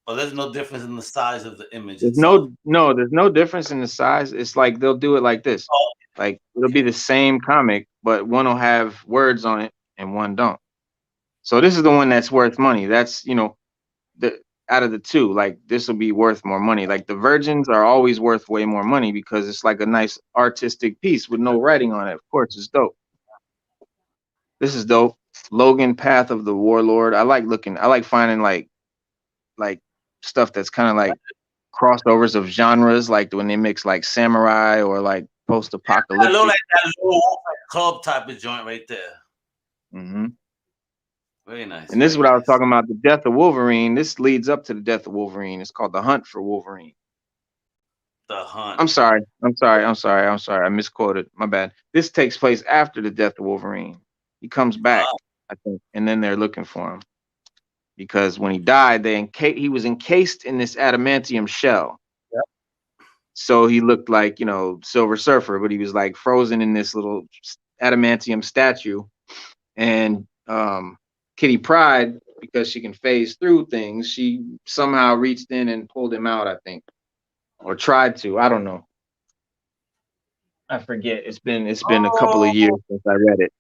Or there's no difference in the size of the image itself. There's no difference in the size. It's like they'll do it like this. Oh, Like it'll be okay. the same comic, but one will have words on it and one don't. So this is the one that's worth money. That's the out of the two, like this will be worth more money. Like the Virgins are always worth way more money because it's like a nice artistic piece with no writing on it. Of course, it's dope. This is dope. Logan Path of the Warlord. I like finding like stuff that's kind of like crossovers of genres, like when they mix like samurai or like I look post-apocalyptic. like that low club type of joint right there. Hmm. Very nice. And this is Very what I was nice. talking about, the death of Wolverine. This leads up to the death of Wolverine. It's called The Hunt for Wolverine. The hunt. I'm sorry. I'm sorry. I'm sorry. I'm sorry. I misquoted. My bad. This takes place after the death of Wolverine. He comes back, Ah, I think, and then they're looking for him because when he died, he was encased in this adamantium shell. yep. So he looked like Silver Surfer, but he was like frozen in this little adamantium statue. And Kitty Pryde, because she can phase through things, she somehow reached in and pulled him out, I think, or tried to. I don't know. I forget. It's been a couple of years Oh, since I read it.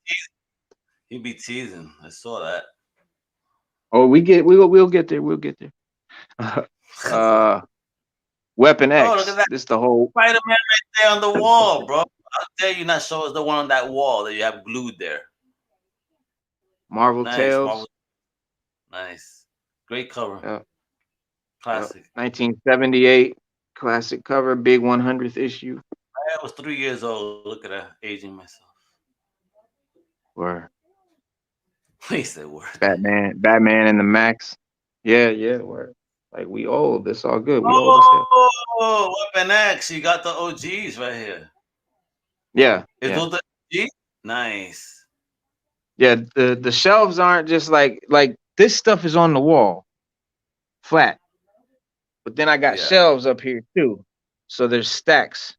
he be teasing. I saw that. Oh, we'll get there. We'll get there. uh, Weapon Oh, look X. at that This the whole Spider Man right there on the wall, bro. How dare you not show us the one on that wall that you have glued there? Marvel Nice, Tales. Marvel. Nice, great cover, Uh, classic. 1978 classic cover, big 100th issue. I was 3 years old. Look at that, aging myself. Where He said word. Batman and the Max. Yeah, yeah. Like we old. It's all good. We old as hell. Oh, Weapon X. You got the OGs right here. Yeah, Is yeah. those the OGs? Nice. Yeah, the shelves aren't just like this stuff is on the wall, flat. But then I got Yeah. shelves up here too. So there's stacks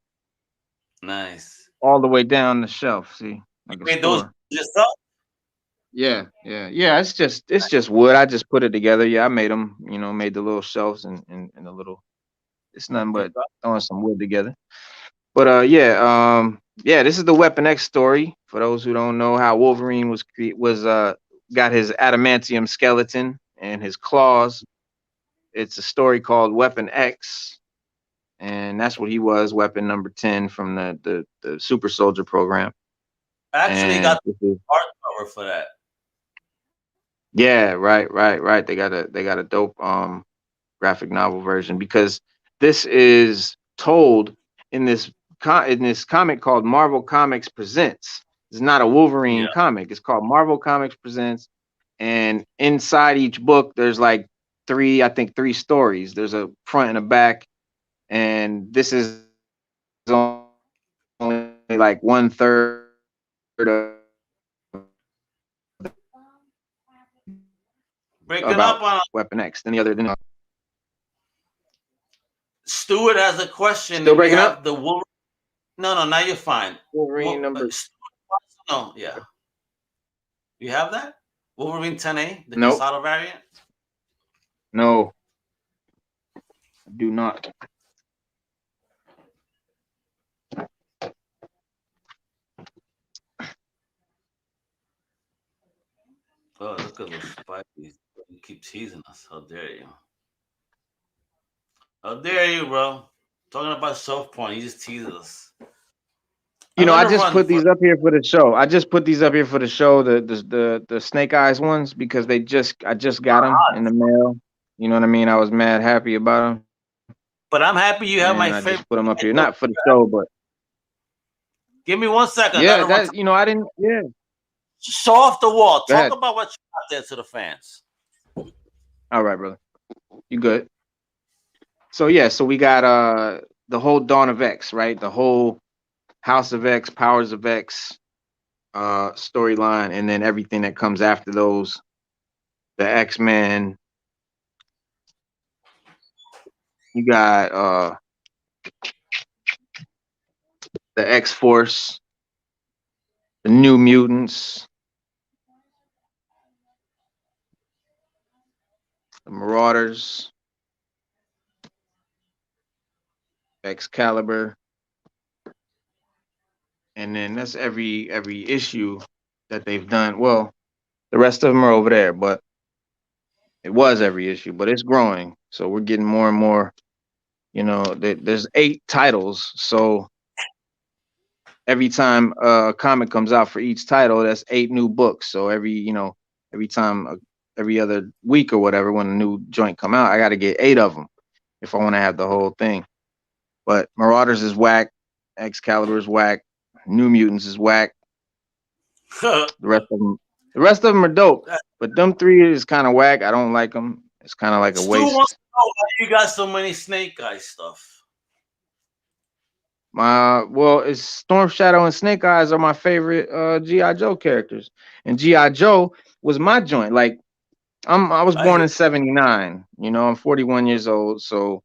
Nice. all the way down the shelf. See, You like a made those store. yourself? Yeah, yeah, yeah. It's just wood. I just put it together. Yeah, I made them. You know, made the little shelves and the little. It's nothing Okay. but throwing some wood together. But yeah. This is the Weapon X story. For those who don't know how Wolverine got his adamantium skeleton and his claws. It's a story called Weapon X, and that's what he was, weapon number 10 from the Super Soldier program. I actually And got the art cover for that. yeah, right. They got a dope graphic novel version because this is told in this comic called Marvel Comics Presents. It's not a Yeah. Wolverine comic. It's called Marvel Comics Presents, and inside each book there's like three stories. There's a front and a back, and this is only like 1/3 Breaking about up on Weapon X. Then Stuart has a question. still If you breaking up. have the Wolverine. No, now you're fine. Wolverine number Stuart wants to know. Yeah. You have that? Wolverine 10A, the nope, Casado variant? no, do not. Oh, look at those spikies. You keep teasing us. How dare you? How dare you, bro? Talking about self porn. You just tease us. You I'm know, I gonna just run put for these up here for the show. I just put these up here for the show, the Snake Eyes ones, because I just got them in the mail. You know what I mean? I was mad happy about them, but I'm happy you have and my I just favorite. put them up here, not for the show, but Give me 1 second. I yeah, gotta run. that I didn't. Yeah, Show off the wall. go Talk ahead. about what you got there to the fans. All right, brother, you good? So yeah, so we got the whole Dawn of X, right? The whole House of X, Powers of X storyline, and then everything that comes after those, the X-Men. You got the X-Force, the New Mutants, the Marauders, Excalibur, and then that's every issue that they've done. Well, the rest of them are over there, but it was every issue, but it's growing. So we're getting more and more. You know, there's 8 titles, so every time a comic comes out for each title, that's 8 new books. So every time, every other week or whatever, when a new joint come out, I got to get 8 of them if I want to have the whole thing. But Marauders is whack, Excalibur is whack, New Mutants is whack. The rest of them are dope, but them 3 is kind of whack. I don't like them. It's kind of like a Stu wants waste. to know why you got so many Snake Eye stuff. Well, it's Storm Shadow and Snake Eyes are my favorite GI Joe characters, and GI Joe was my joint. Like I was I born hear. in '79. You know, I'm 41 years old, so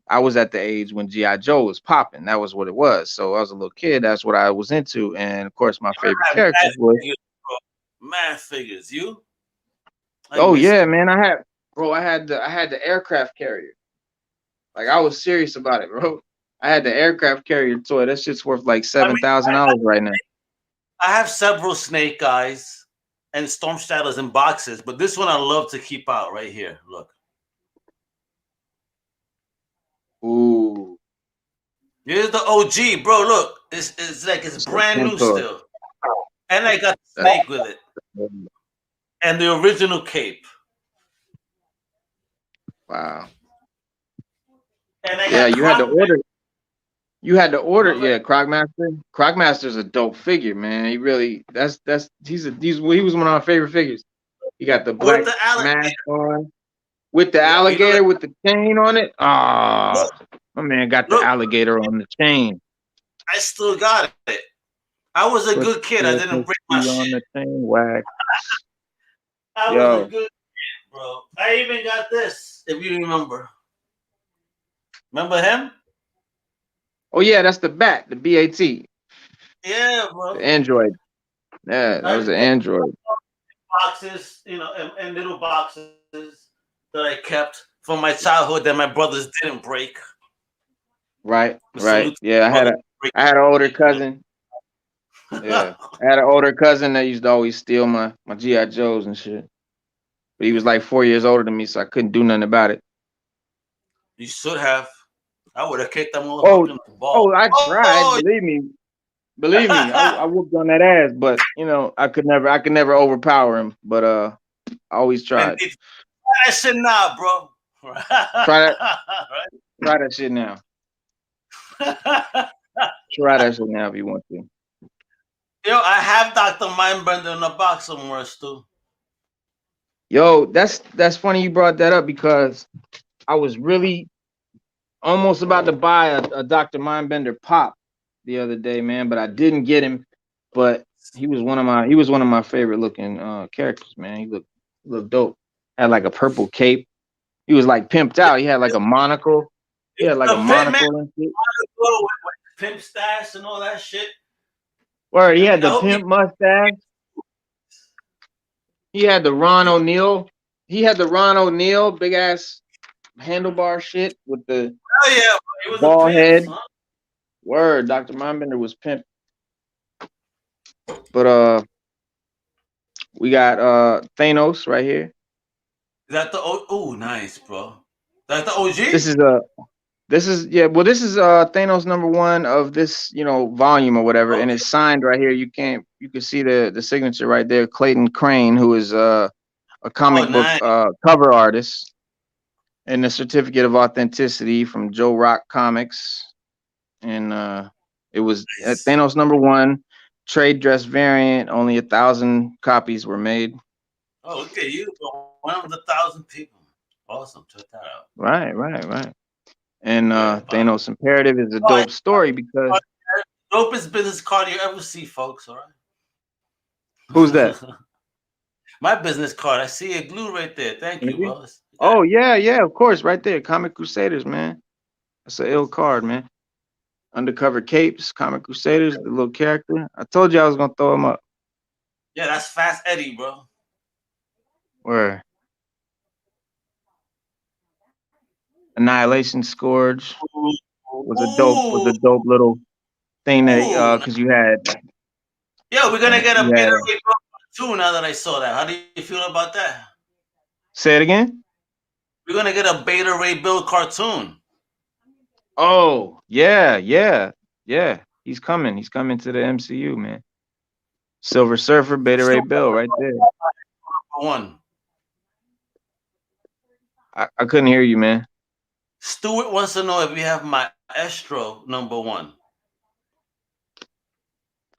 I was at the age when GI Joe was popping. That was what it was. So I was a little kid. That's what I was into, and of course, my favorite I have characters mad was. figures, bro. Mad figures. You? I Oh missed yeah, you. man. I had the aircraft carrier. Like I was serious about it, bro. I had the aircraft carrier toy. That shit's worth like I seven mean, thousand dollars right now. I have several Snake Eyes and Storm Shadows in boxes, but this one I love to keep out right here. Look. Ooh, Here's the OG, bro. Look. It's like it's it's the brand new Centaur. still. And I got the That's snake with it. And the original cape. wow. And I Yeah, got you had to Croc. order. You had to order. Remember? Yeah, Krogmaster. Krogmaster's a dope figure, man. He really. He was one of my favorite figures. He got the With black the alligator. mask on. with the Yeah, you know that. alligator with the chain on it. Ah, Look, my man got the look, alligator on the chain. I still got it. I was a Put good kid. I the didn't break my pussy shit. on the chain wax. I was a Yo. good kid, bro. I even got this, if you remember. Remember him? Oh yeah, that's the bat, the BAT, Yeah, the bro. Android. Yeah, that was I the kept Android. boxes, and little boxes that I kept from my childhood that my brothers didn't break. Right, We right. salute Yeah, my brothers. I had an older Break cousin. Yeah, I had an older cousin that used to always steal my GI Joes and shit. But he was like 4 years older than me, so I couldn't do nothing about it. You should have. I would have kicked that Oh, motherfucker in the ball. oh, I tried. Oh, Believe me, I whooped on that ass. But I could never overpower him. But I always man, tried. try that shit now, bro. Try that, try that shit now. Try that shit now if you want to. Yo, I have Dr. Mindbender in a box somewhere, Stu. Yo, that's funny you brought that up because I was really almost about to buy a Dr. Mindbender pop the other day, man, but I didn't get him. But he was one of my favorite looking characters, man. He looked dope. Had like a purple cape. He was like pimped out. He had like a monocle. He had like a The Pimp Man, monocle and shit. with pimp stash and all that shit. Word, he I had mean, I the hope he. pimp mustache. He had the Ron O'Neal. He had the Ron O'Neal big ass handlebar shit with the Oh yeah, he was a bald pimp, head. son. Word, Dr. Mindbender was pimp. But we got Thanos right here. Is that the oh nice, bro. That's the OG. This is Thanos #1 of this, volume or whatever, and Okay. it's signed right here. You can see the signature right there, Clayton Crane, who is a Oh comic book nice. cover artist, and the certificate of authenticity from Joe Rock Comics. And it was Nice. Thanos #1 trade dress variant. Only 1,000 copies were made. Oh, look at you, bro. One of the 1,000 people. Awesome. Check that out. Right. And Yeah, Bob. Thanos Imperative is a Oh, dope story because dopest business card you ever see, folks. All who's that? right. My business card. I see it glue right there. Thank you, bro. Oh yeah, of course, right there. Comic Crusaders, man. That's an ill card, man. Undercover capes, Comic Crusaders, the little character. I told you I was gonna throw him up. Yeah, that's Fast Eddie, bro. Where Annihilation Scourge was a dope little thing that Ooh. because you had Yeah, we're gonna get a you Beta had Ray Bill too. Now that I saw that, how do you feel about that? say it again. We're gonna get a Beta Ray Bill cartoon. Oh yeah. He's coming to the MCU, man. Silver Surfer, Beta Ray Bill, right there. One. I couldn't hear you, man. Stuart wants to know if you have my Estro #1.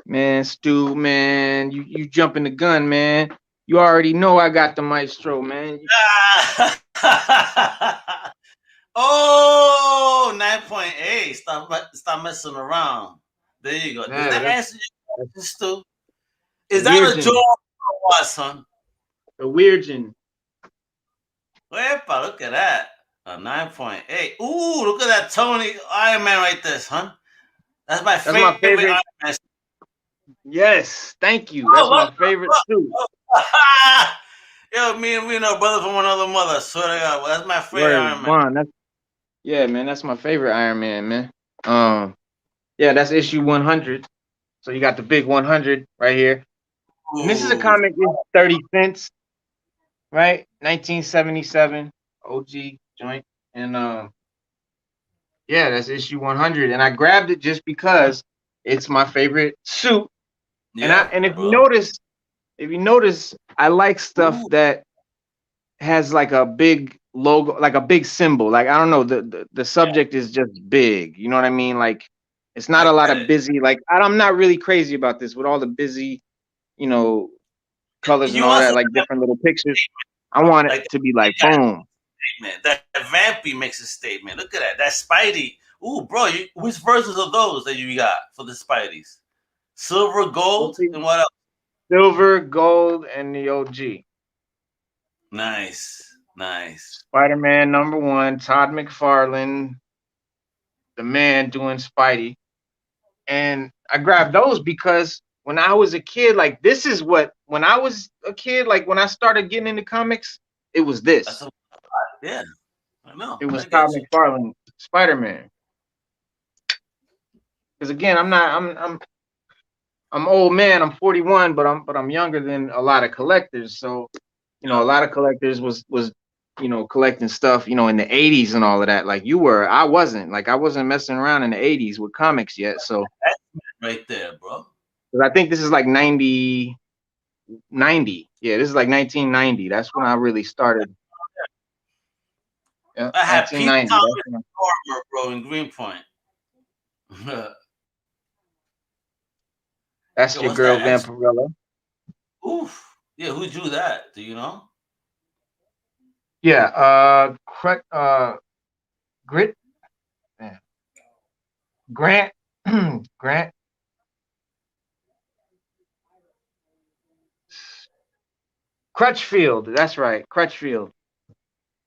Man, Stu, man, you jumping the gun, man. You already know I got the maestro, man. Oh, 9.8. Stop messing around. There you go. Does Yeah, that answer your question, Stu? the Is that a Virgin. jaw or what, son? The Virgin. Epa, look at that. A 9.8. Ooh, look at that Tony Iron Man right there, son. That's my favorite Iron Man. Yes, thank you. That's my favorite too. Yo, me and we know brother from another mother. Swear to God, well, that's my favorite Iron Man. One. Man, that's my favorite Iron Man, man. Yeah, that's issue 100. So you got the big 100 right here. Ooh. And this is a comic, it's 30 cents, right? 1977 OG joint. And yeah, that's issue 100. And I grabbed it just because it's my favorite suit. Yeah, And if you notice, I like stuff that has like a big logo, like a big symbol. Like I don't know, the subject is just big. You know what I mean? Like it's not a lot of busy. Like I'm not really crazy about this with all the busy, colors and all that, like different little pictures. I want it to be like boom. statement. That Vampy makes a statement. Look at that. That Spidey. Ooh, bro, which versions of those that you got for the Spideys? Silver, gold, and what else? Silver, gold, and the OG. Nice, nice. Spider-Man #1, Todd McFarlane, the man doing Spidey. And I grabbed those because when I was a kid, like this is what when I was a kid, like when I started getting into comics, it was this. Yeah, I know. It was Todd McFarlane, Spider-Man. Because again, I'm old man. I'm 41, but I'm younger than a lot of collectors. So, a lot of collectors was collecting stuff, in the 80s and all of that. Like you were, I wasn't. Like I wasn't messing around in the 80s with comics yet. So right there, bro. I think this is like 90. Yeah, this is like 1990. That's when I really started. Yeah, I had Pete Thomas Armor, bro, in Greenpoint. That's your girl, Vampirella. Oof. Yeah, who drew that? Do you know? Yeah, Grit. Man. Grant. Grant. Crutchfield. That's right, Crutchfield.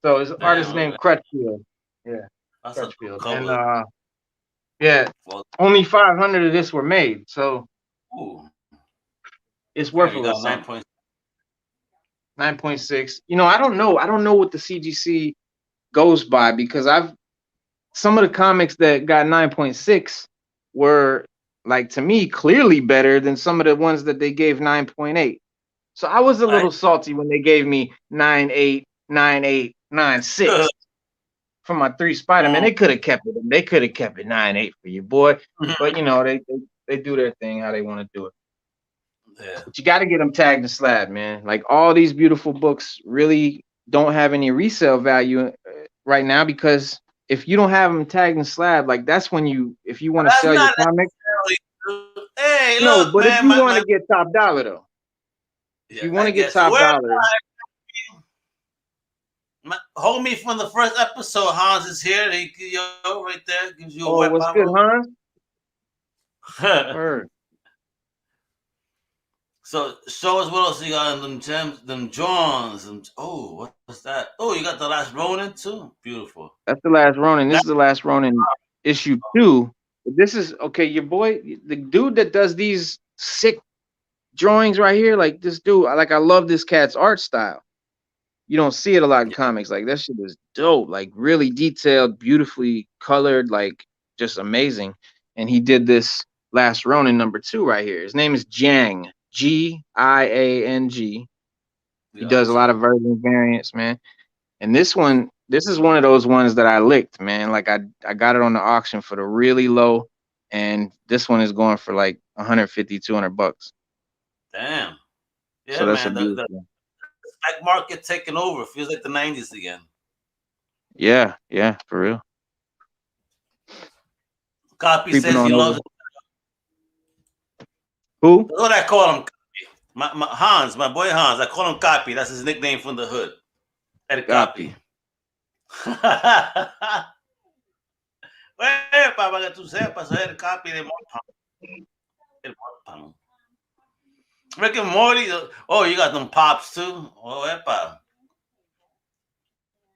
So his artist named Crutchfield. Yeah, that's Crutchfield. And yeah, well, only 500 of this were made, so it's worth a little 9.6. I don't know what the CGC goes by because some of the comics that got 9.6 were, like, to me, clearly better than some of the ones that they gave 9.8. So I was a little salty when they gave me 9.8, 9.8, 9.6 for my 3 Spider-Man. They could have kept it. They could have kept it 9.8 for you, boy. But they do their thing how they want to do it. Yeah. But you got to get them tagged and slab, man. Like all these beautiful books really don't have any resale value right now because if you don't have them tagged and slab, like that's when if you want to sell your comic. Hey, no, look, but man, if you want to get top dollar though, if you want to get top dollar. Hold me from the first episode. Hans is here. Right there gives you a weapon. What's good, Hans? Word. So show us what else you got in them gems, them jawns. What's that? Oh, you got the Last Ronin too. Beautiful. That's the Last Ronin. This is the Last Ronin issue 2. This is okay. Your boy, the dude that does these sick drawings right here, like this dude. I love this cat's art style. You don't see it a lot in comics. Like that shit is dope. Like really detailed, beautifully colored, like just amazing. And he did this Last Ronin #2 right here. His name is Jiang. Giang. He does a lot of version variants, man. And this is one of those ones that I licked, man. Like I got it on the auction for the really low, and this one is going for like 150, 200 bucks. Damn. Yeah, so that's man. The black market taking over. Feels like the 90s again. Yeah, for real. Copy says he loves it. Who? That's what I call him. My Hans, my boy Hans. I call him Copy. That's his nickname from the hood. Copy. Para que tú sepas, Copy de Morpano. Rick and Morty. Oh, you got them pops too. Oh, epa.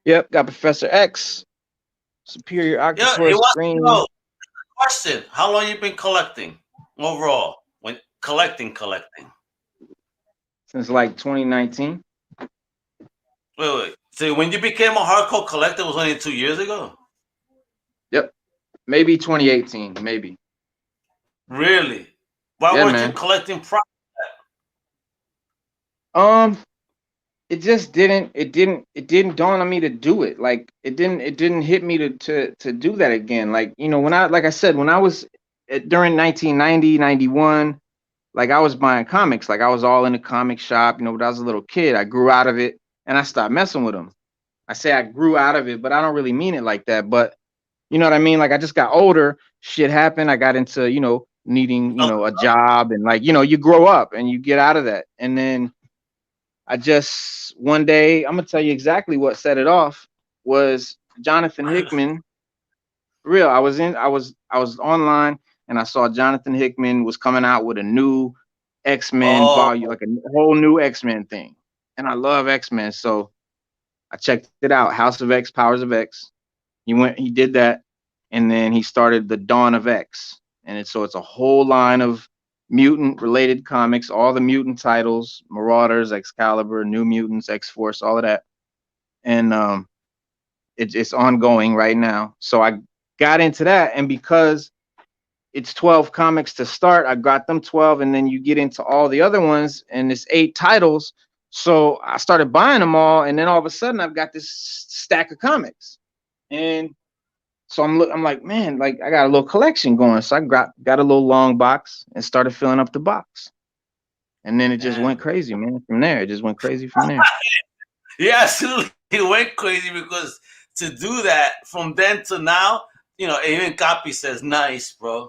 Yep, got Professor X. Superior Octopus Screen. Question: how long you been collecting overall? When collecting? Since like 2019. Wait. So when you became a hardcore collector was only 2 years ago? Yep. Maybe 2018, maybe. Really? Why weren't you collecting prior to that? It just didn't dawn on me to do it. Like it didn't hit me to do that again. Like, when I was during 1990, 91, like I was buying comics, like I was all in a comic shop, when I was a little kid. I grew out of it and I stopped messing with them. I say I grew out of it, but I don't really mean it like that. But you know what I mean? Like I just got older, shit happened. I got into, needing, a job and like, you grow up and you get out of that. And then I just one day, I'm gonna tell you exactly what set it off. was Jonathan Hickman. Real, I was online and I saw Jonathan Hickman was coming out with a new X-Men Oh, volume, like a whole new X-Men thing. And I love X-Men, so I checked it out. House of X, Powers of X. He did that, and then he started the Dawn of X. And it's a whole line of mutant related comics, all the mutant titles, Marauders, Excalibur, New Mutants, X-Force, all of that. And it's ongoing right now. So I got into that, and because it's 12 comics to start, I got them 12, and then you get into all the other ones, and it's 8 titles. So I started buying them all, and then all of a sudden I've got this stack of comics, and so I'm like, man, like I got a little collection going. So I got a little long box and started filling up the box, and then it just damn. went crazy, man. From there, it just went crazy from there. Yeah, absolutely. It went crazy because to do that from then to now, even Copy says nice, bro.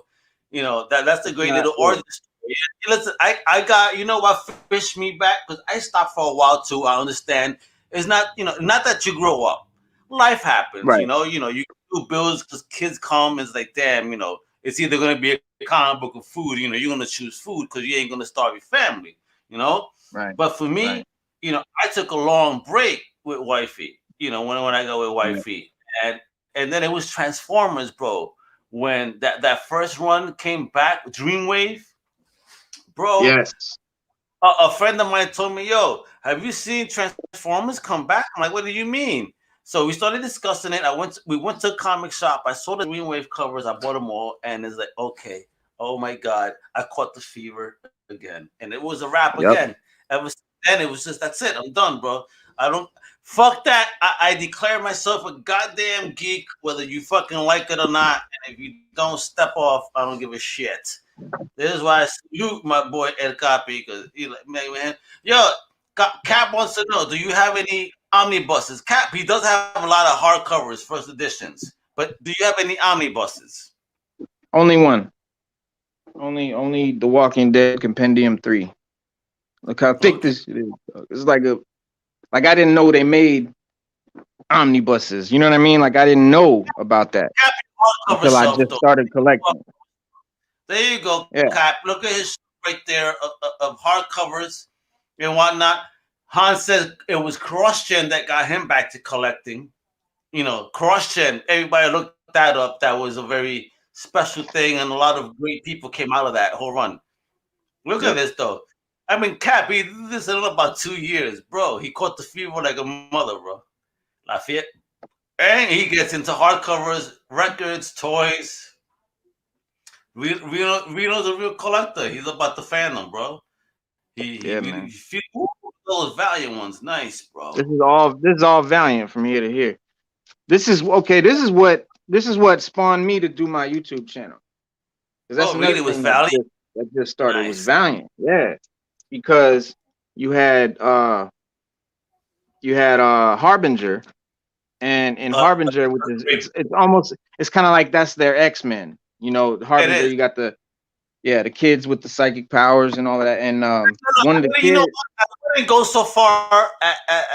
That's a It's great not, little origin story. Yeah, listen, I got what fished me back because I stopped for a while too. I understand. It's not not that you grow up. Life happens. right, You do bills because kids come. It's like damn. It's either gonna be a comic book or food. You're gonna choose food because you ain't gonna starve your family. You know. right, But for right, me, I took a long break with wifey. When I got with right. wifey, and then it was Transformers, bro. When that first run came back, Dreamwave, bro. Yes, A friend of mine told me, "Yo, have you seen Transformers come back?" I'm like, "What do you mean?" So we started discussing it. We went to a comic shop. I saw the Dreamwave covers. I bought them all, and it's like, okay, oh my god, I caught the fever again, and it was a wrap yep. again. Ever since then, it was just that's it. I'm done, bro. I don't fuck that. I declare myself a goddamn geek, whether you fucking like it or not. And if you don't step off, I don't give a shit. This is why I salute my boy El Capi because he like man. Yo, Cap wants to know: do you have any omnibuses? Cap, he does have a lot of hardcovers, first editions, but do you have any omnibuses? Only one. Only The Walking Dead Compendium 3. Look how thick Okay, this shit is. It's like I didn't know they made omnibuses. You know what I mean? Like I didn't know about that Cap, hardcover until I shelf just though. started collecting. There you go, Yeah. Cap. Look at his right there of hardcovers and whatnot. Hans says it was CrossGen that got him back to collecting. CrossGen. Everybody looked that up. That was a very special thing, and a lot of great people came out of that whole run. Look at Yep. this though. I mean, Cap, he did this in about 2 years, bro. He caught the fever like a mother, bro. Lafayette. And he gets into hardcovers, records, toys. Reno's a real collector. He's about the fandom, bro. He Yeah, really man. feel those Valiant ones, nice, bro. This is all Valiant from here to here. This is okay. This is what spawned me to do my YouTube channel. Because that's Oh, really? another It was thing that Valiant? just started was Nice. Valiant. Yeah. Because you had uh you had Harbinger, and in Uh, Harbinger, which is it's kind of like that's their X-Men. it Harbinger, is. you got the kids with the psychic powers and all of that. And one of the You know kids, what? I wouldn't go so far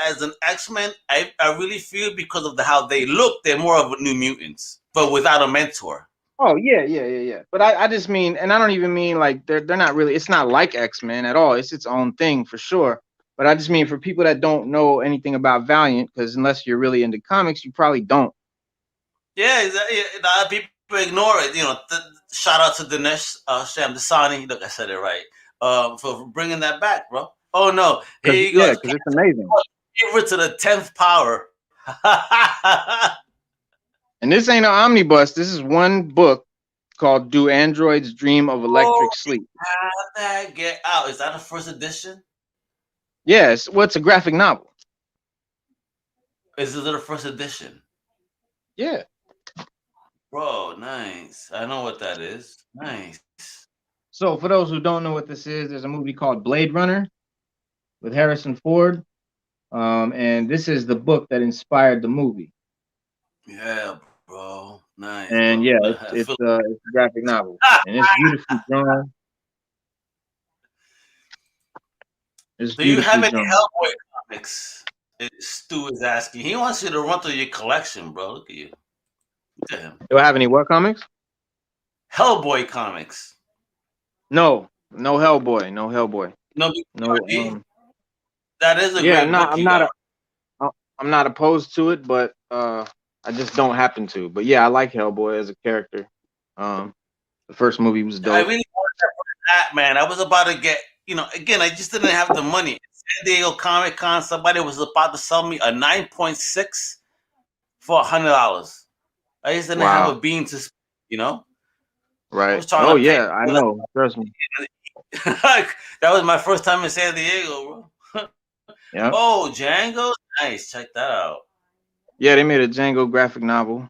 as an X-Men. I really feel because of how they look, they're more of a New Mutants, but without a mentor. oh yeah, yeah, yeah, yeah. But I just mean, and I don't even mean like they're not really. It's not like X-Men at all. It's its own thing for sure. But I just mean for people that don't know anything about Valiant, because unless you're really into comics, you probably don't. Yeah, a lot of people ignore it. Shout out to Dinesh Shamdasani. Look, I said it right. For bringing that back, bro. Oh no, here Because he yeah, goes. because it's amazing. Favorite to the 10th power. And this ain't an omnibus. This is one book called "Do Androids Dream of Oh, Electric Sleep?" how that get out? Is that a first edition? Yes, well, it's a graphic novel. Is it a first edition? Yeah. Bro, nice. I know what that is. Nice. So for those who don't know what this is, there's a movie called Blade Runner with Harrison Ford, and this is the book that inspired the movie. Yeah, bro. Nice, And bro. yeah, I feel it's a graphic novel, and it's beautifully drawn. It's Do you beautifully have any drawn. Hellboy comics? Stu is asking. He wants you to run through your collection, bro. Look at you. Look at him. Do I have any what comics? Hellboy comics. No, no Hellboy, no Hellboy, No, no. that is a Yeah, great book I'm you not got. I'm not opposed to it, but I just don't happen to. But yeah, I like Hellboy as a character. The first movie was I dope. really wanted that, man. I was about to get, again, I just didn't have the money. San Diego Comic Con, somebody was about to sell me a 9.6 for $100. I just didn't have a Wow. bean to, you know. I Right. was trying Oh to pay yeah, I for that. know. Trust me. That was my first time in San Diego, bro. Yeah. Oh, Django, nice. Check that out. Yeah, they made a Django graphic novel.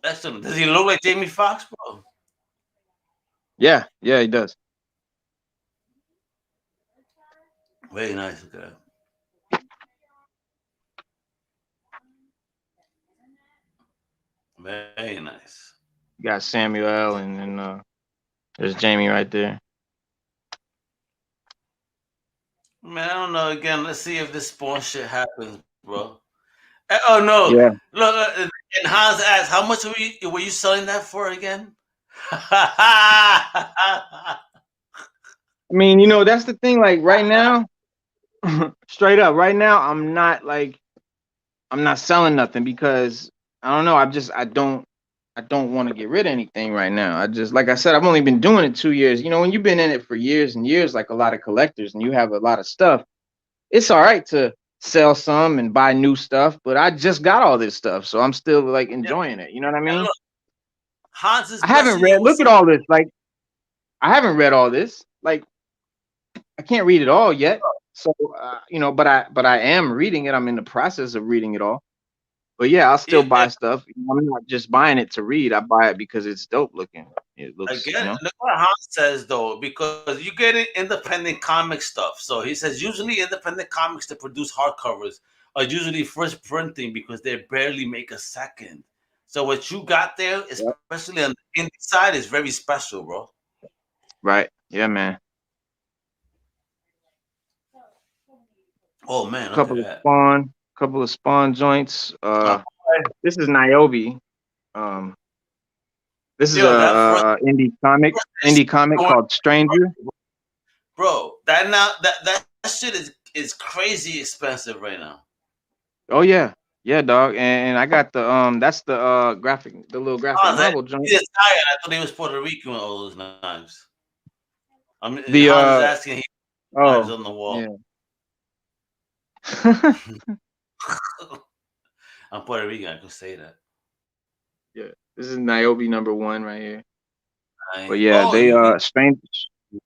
Excellent. Does he look like Jamie Foxx, bro? Yeah, yeah, he does. Very nice. Look at that. Very nice. You got Samuel and then there's Jamie right there. Man, I don't know. Again, let's see if this spawn shit happens, bro. Oh no! Yeah. Look, and Hans asked, "How much were you selling that for again?" I mean, that's the thing. Like right now, straight up, right now, I'm not selling nothing because I don't know. I don't want to get rid of anything right now. I just, like I said, I've only been doing it 2 years. When you've been in it for years and years, like a lot of collectors, and you have a lot of stuff, it's all right to sell some and buy new stuff. But I just got all this stuff, so I'm still like Yeah, enjoying it. You know what I and mean? look, Hans is I haven't blessing you read. with Look at some. all this. Like I haven't read all this. Like I can't read it all yet. So but I am reading it. I'm in the process of reading it all. But yeah, I'll still Yeah, buy stuff. I'm not just buying it to read. I buy it because it's dope looking. It I looks, get it. Look what Hans says though, because you get independent comic stuff. So he says usually independent comics that produce hardcovers are usually first printing because they barely make a second. So what you got there, Yep. especially on the indie side, is very special, bro. Right. Yeah, man. Oh man, look at that. Couple of Spawn joints. Uh, This is Niobe. Um, this is Yo, that first, a indie comic going, called Stranger. bro. That now that shit is crazy expensive right now. Oh yeah, yeah, dog. And I got that's the the little graphic Hans, novel joint. he's tired. I thought he was Puerto Rican with all those knives. I mean, The Hans is asking he knives oh on the wall. yeah. I'm Puerto Rican. I can say that. Yeah, this is Niobe #1 right here. But Nice. yeah, Oh, they you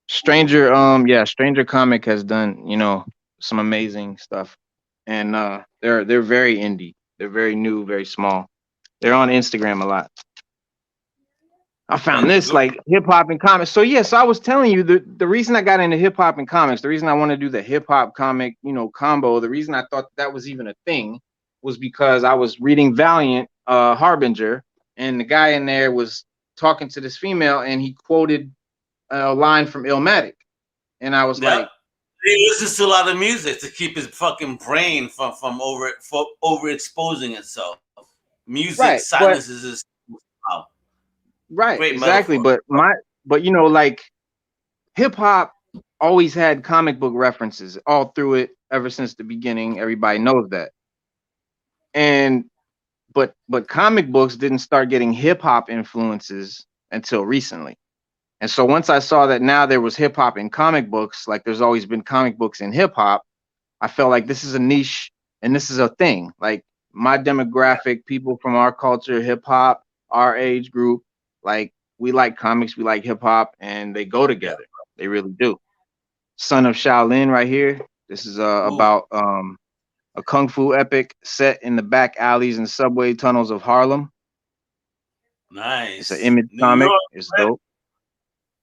Stranger Stranger Comic has done, some amazing stuff. And they're very indie. They're very new, very small. They're on Instagram a lot. I found and this good. like hip hop and comics. So yeah, so I was telling you the reason I got into hip hop and comics, the reason I want to do the hip hop comic, combo, the reason I thought that was even a thing was because I was reading Valiant, Harbinger, and the guy in there was talking to this female and he quoted a line from Illmatic. And I was Yep. like, He listens to a lot of music to keep his fucking brain from overexposing itself. Music right, but silences his. Wow. right, Great exactly. metaphor. But like hip hop always had comic book references all through it ever since the beginning. Everybody knows that. And but comic books didn't start getting hip hop influences until recently. And so once I saw that now there was hip hop in comic books, like there's always been comic books in hip hop, I felt like this is a niche and this is a thing. Like my demographic, people from our culture, hip hop, our age group, like we like comics, we like hip hop, and they go Yeah. together. They really do. Son of Shaolin right here. This is Ooh, about a kung fu epic set in the back alleys and subway tunnels of Harlem. It's an nice. image New comic. York. It's Man. dope.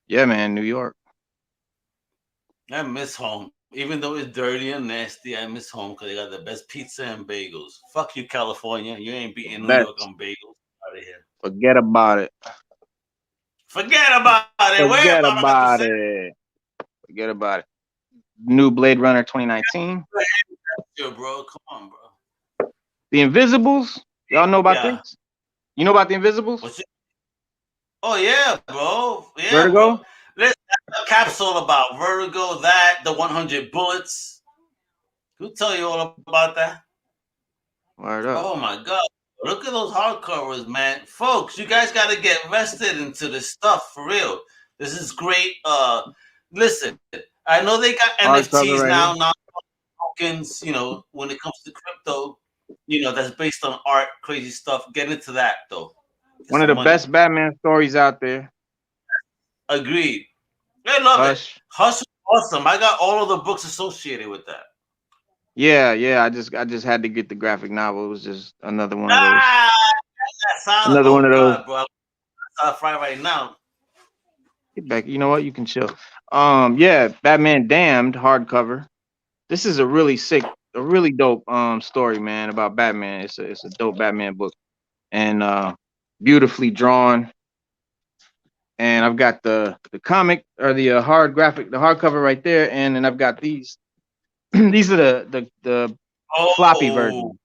Yeah, man, New York. I miss home. Even though it's dirty and nasty, I miss home because they got the best pizza and bagels. Fuck you, California. You ain't beating New York Best. on bagels. Out of here. Forget about it. Forget about it. Where Forget Barack about Hussein? it. Forget about it. New Blade Runner 2019. year, bro. Come on, bro. The Invisibles. Y'all know about Yeah. this? You know about the Invisibles? What's it? Oh yeah, bro. Yeah, bro. Vertigo. Let's have a capsule about Vertigo. That the 100 bullets. Who tell you all about that? Word up. Oh my god. Look at those hardcovers, man. Folks, you guys gotta get vested into this stuff for real. This is great. Listen, I know they got Hardcover NFTs right now, here. non tokens, when it comes to crypto, that's based on art, crazy stuff. Get into that though. Get One of some the money. best Batman stories out there. Agreed. I love it. Hush. Hush is awesome. I got all of the books associated with that. Yeah, yeah. I just had to get the graphic novel. It was just another one of those. Ah, that sound. Another one Oh of those. god, bro. I'm fry right now. Get back. You know what? You can chill. Yeah, Batman Damned hardcover. This is a really sick, a really dope story, man, about Batman. It's a dope Batman book. And beautifully drawn. And I've got the comic or the the hardcover right there, and then I've got these. These are the floppy Oh, version.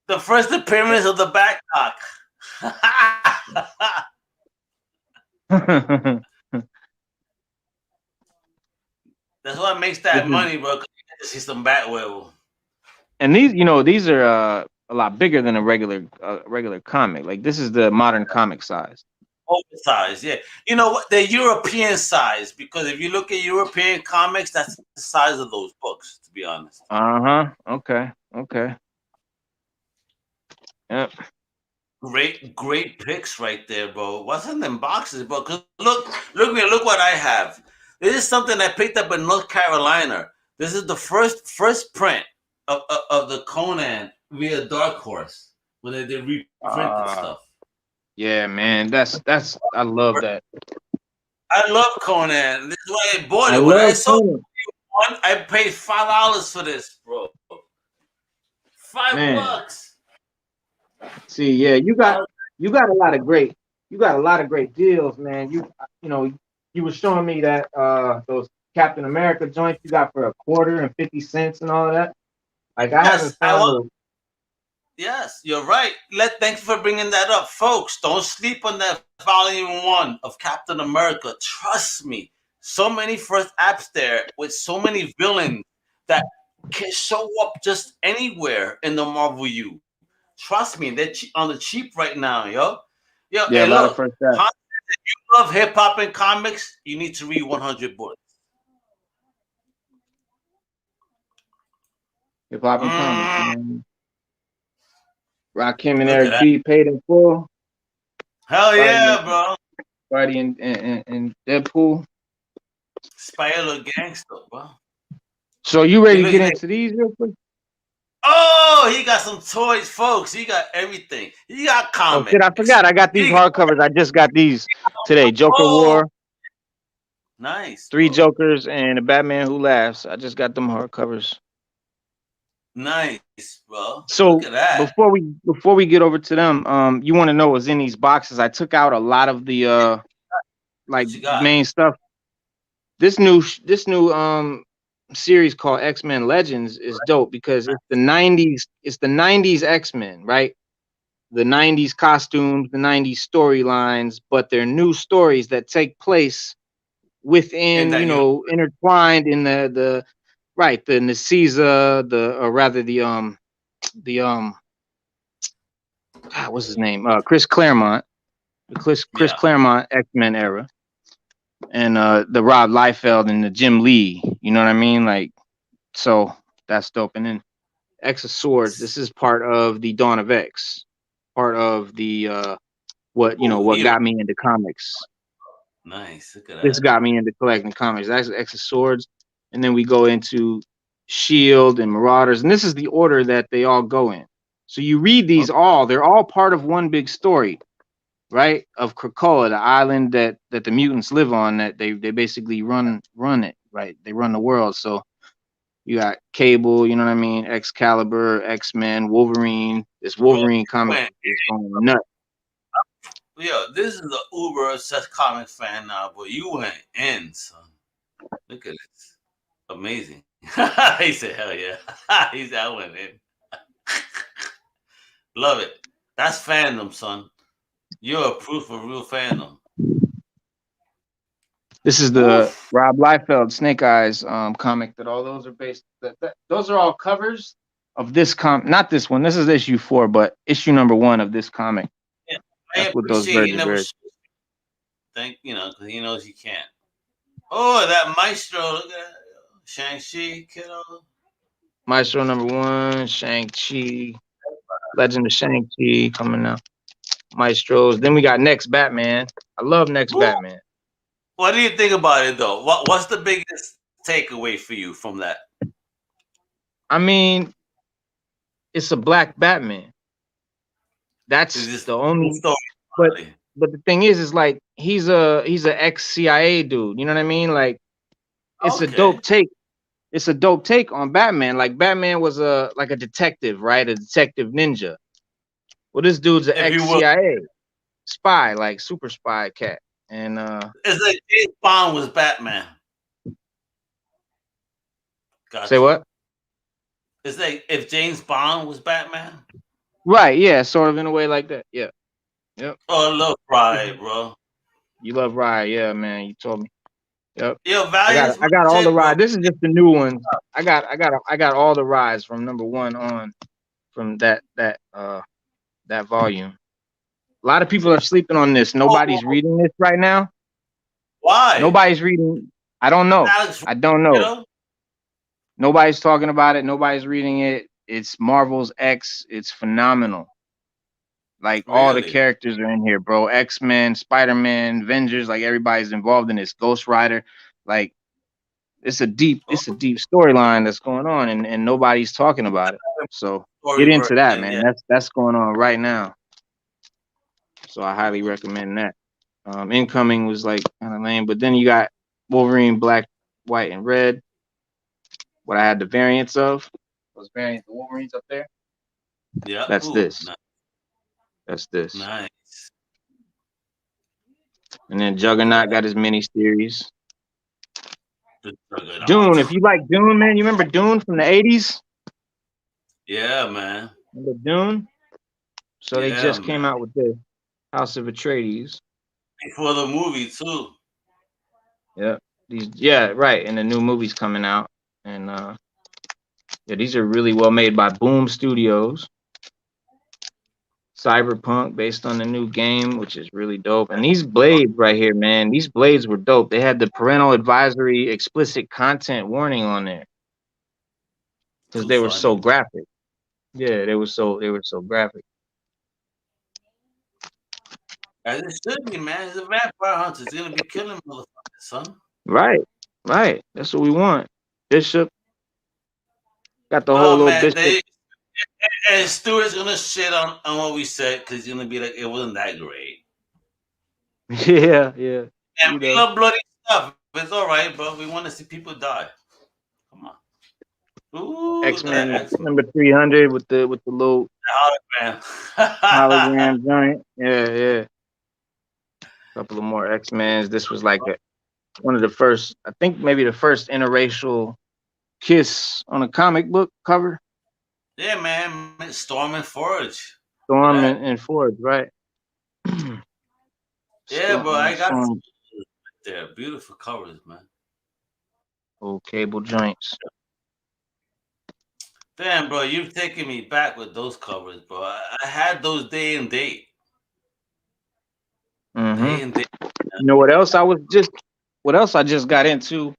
the first appearance of the backcock. That's what makes This that is, money, bro. 'Cause you get to see some Batwell. and these are a lot bigger than a regular comic. Like this is the modern comic size. Oversized, yeah. You know what? They're European size because if you look at European comics, that's the size of those books, to be honest. Uh-huh. Okay. Okay. Yep. Great picks right there, bro. What's in them boxes, bro? 'Cause look what I have. This is something I picked up in North Carolina. This is the first print of the Conan via Dark Horse when they reprinted stuff. Yeah, man. That's I love that. I love Conan. This is why I bought I it. When I love saw Conan. one, I paid $5 for this, bro. Five Man. bucks. See, yeah, you got a lot of great deals, man. You know, you were showing me that those Captain America joints you got for a quarter and 50 cents and all of that. Like I haven't Yes, I found was. those. Yes, you're right. Thanks for bringing that up, folks. Don't sleep on that volume 1 of Captain America. Trust me, so many first apps there with so many villains that can show up just anywhere in the Marvel U. Trust me, they're on the cheap right now, yo. Yo, Yeah, a and lot of look, first that. if you love hip hop and comics, you need to read 100 Bullets. Hip hop and comics, man. Rakim and Look at Eric that. B paid in full. Hell Spidey yeah, bro. and Deadpool. Spider gangster, bro. So you He ready to look, get he like, into these real quick? oh, he got some toys, folks. He got everything. He got Oh shit, I comics. forgot. I got these He got, hardcovers. I just got these today. Joker oh, War, nice, 3 bro. Jokers, and a Batman Who Laughs. I just got them hardcovers. Nice, bro. Look So at that. before we get over to them, you want to know what's in these boxes? I took out a lot of the like What you got? main stuff. This new series called X-Men Legends is dope because it's the 90s X-Men, right? The 90s costumes, the 90s storylines, but they're new stories that take place In within, that intertwined in the right, the Neciza, or rather the what's his name? Chris Claremont, the Chris yeah. Claremont X-Men era, and the Rob Liefeld and the Jim Lee. You know what I mean? Like, so that's dope. And then X of Swords. This is part of the Dawn of X, part of the Oh, what got me into comics. nice. Look at This that. got me into collecting comics. That's X of Swords, and then we go into Shield and Marauders, and this is the order that they all go in. So you read these all; they're all part of one big story, right? Of Krakoa, the island that the mutants live on. That they basically run it, right? They run the world. So you got Cable, you know what I mean? Excalibur, X-Men, Wolverine. This Bro, Wolverine you comic went, is going nuts. yo, this is the Uber obsessed comic fan now, but you went in, son. Look at this. Amazing. He said, "Hell yeah." He said, "I went in." Love it. That's fandom, son. You're a proof of real fandom. This is the Woof. Rob Liefeld Snake Eyes comic that all those are based. Those are all covers of this not this one. This is issue 4, but issue number 1 of this comic. Yeah, I That's what those appreciate birds you are never birds. think, because he knows he can't. Oh, that maestro! Look at that. Shang-Chi, kiddo. Maestro number 1, Shang-Chi, Legend of Shang-Chi coming out. Maestros. Then we got Next Batman. I love Next Woo. Batman. What do you think about it, though? What's the biggest takeaway for you from that? I mean, it's a black Batman. Is That's this the the only. story? But Really? but the thing is like he's a ex CIA dude. You know what I mean? Like it's a Okay. dope take. It's a dope take on Batman. Like Batman was a detective, right? A detective ninja. Well, this dude's an If ex you will, CIA spy, like super spy cat. And it's like James Bond was Batman. say Got you. what? It's like if James Bond was Batman. Right, yeah, sort of in a way like that. Yeah. Yep. Oh, I love Pride, bro. You love Ride, yeah, man. You told me. Yep. Yo, I got Valiant's my I got all the shit, bro. rides. This is just the new ones. I got all the rides from number 1 on from that volume. A lot of people are sleeping on this. Nobody's Oh, reading this right now. why? Nobody's reading. I don't know. Alex, I don't you know. know? Nobody's talking about it. Nobody's reading it. It's Marvel's X. It's phenomenal. Like all the Really? characters are in here, bro. X-Men, Spider-Man, Avengers, like everybody's involved in this. Ghost Rider. Like Oh, it's a deep storyline that's going on and nobody's talking about it. So get story into that, version, man. yeah. That's going on right now. So I highly recommend that. Incoming was like kind of lame, but then you got Wolverine Black, White, and Red. What I had the variants of. Those variants, the Wolverines up there. Yeah. That's Ooh, this. That's this. nice. And then Look at Juggernaut that. got his mini series. The juggernaut. Dune, if you like Dune, man, you remember Dune from the 80s? Yeah, man. Remember Dune? So they Yeah, just man. came out with the House of Atreides. Before the movie, too. Yeah. Right. And the new movie's coming out. And yeah, these are really well made by Boom Studios. Cyberpunk based on the new game, which is really dope. And these blades right here, man, these blades were dope. They had the parental advisory explicit content warning on there because Too they were so funny. graphic. Yeah, they were so graphic. As it should be, man. He's a vampire hunter. He's going to be killing motherfuckers, son. Right, right. That's what we want. Bishop got the whole Well, little man, bishop. and Stewart's going to shit on what we said because he's going to be like, it wasn't that great. Yeah, yeah. And You we know. love bloody stuff. It's all right, bro. We want to see people die. Come on. Ooh, look at that X-Men X-Men. number 300 with the little Hologram. hologram joint. Yeah, yeah. Couple of more X-Men's. This was like one of the first, I think maybe the first interracial kiss on a comic book cover. Yeah, man. Storm and Forge. Look at Storm that. and Ford, right? Yeah, bro. I got some Storm, there. Beautiful covers, man. old cable joints. Damn, bro. You've taken me back with those covers, bro. I had those day and date. Day and Mm-hmm. date. You know what else I just got into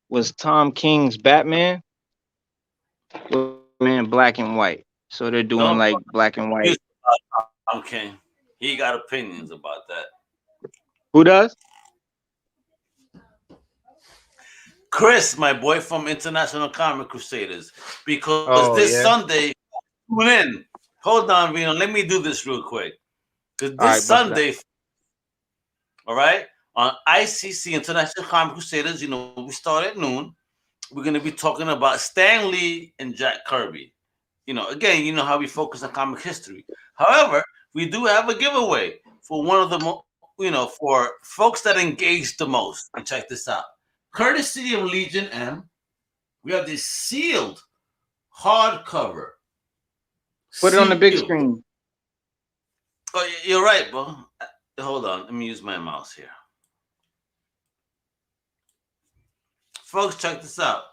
was Tom King's Batman, man, black and white. So they're doing Don't like black and white. Tom King. He got opinions about that. Who does? Chris, my boy from International Comic Crusaders. Because Oh this yeah. Sunday, tune in. Hold on, Reno. Let me do this real quick. Because All this right, bust it out. Sunday, all right, on ICC, International Comic Crusaders, we start at noon. We're going to be talking about Stan Lee and Jack Kirby. Again, you know how we focus on comic history. However, we do have a giveaway for one of the, for folks that engage the most. And check this out. Courtesy of Legion M, We have this sealed hardcover. Put it on the big Sealed. screen. Oh, you're right, bro. Hold on. Let me use my mouse here. Folks, check this out.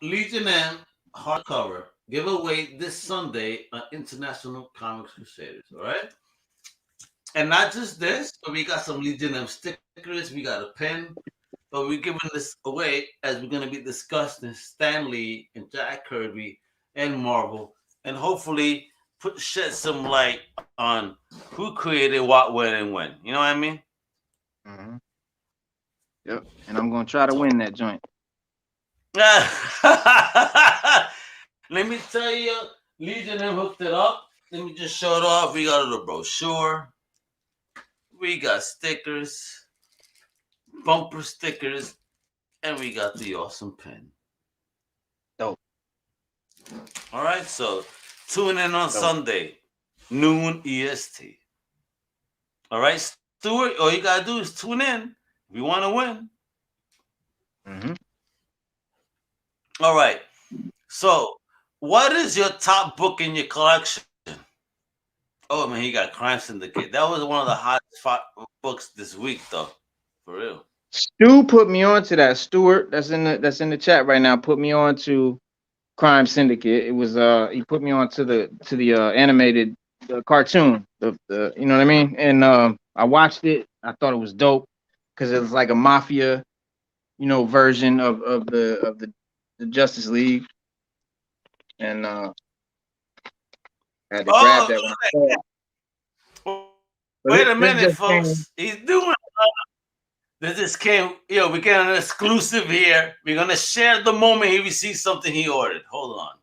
Legion M hardcover giveaway this Sunday on International Comics Crusaders. All right. And not just this, but we got some Legion M stickers. We got a pen. But we're giving this away as we're going to be discussing Stan Lee and Jack Kirby and Marvel. And hopefully shed some light on who created what, when, and when. You know what I mean? Mm-hmm. Yep. And I'm going to try to win that joint. Let me tell you, Legion M hooked it up. Let me just show it off. We got a little brochure. We got stickers, bumper stickers, and we got the awesome pen. Dope. All right, so tune in on Sunday, noon EST. All right, Stuart, all you got to do is tune in if you want to win. Mm-hmm. All right, so what is your top book in your collection? Oh man, he got Crime Syndicate. That was one of the hottest books this week, though. For real. Stu put me on to that. Stuart, that's in the chat right now. Put me on to Crime Syndicate. It was he put me on to the animated cartoon. The you know what I mean? And I watched it. I thought it was dope because it was like a mafia, version of the Justice League. And I had to grab that when I saw it. Wait a minute, folks. He's doing. This just came. We get an exclusive here. We're gonna share the moment he receives something he ordered. Hold on.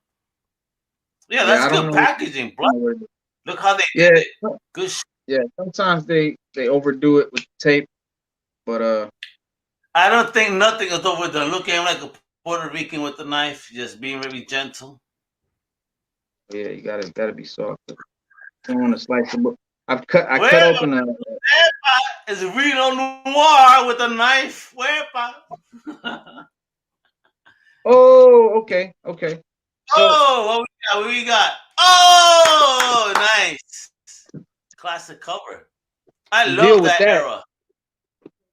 Yeah, that's good packaging, bro. Look how they did it. Good. Yeah, sometimes they overdo it with the tape, but I don't think nothing is overdone. Look at him like a Puerto Rican with the knife, just being very gentle. Yeah, you gotta be soft. I don't want to slice the book. I cut open a. It's Reno Noir with a knife. Oh, okay. So, what we got? Oh, nice. Classic cover. I love that era.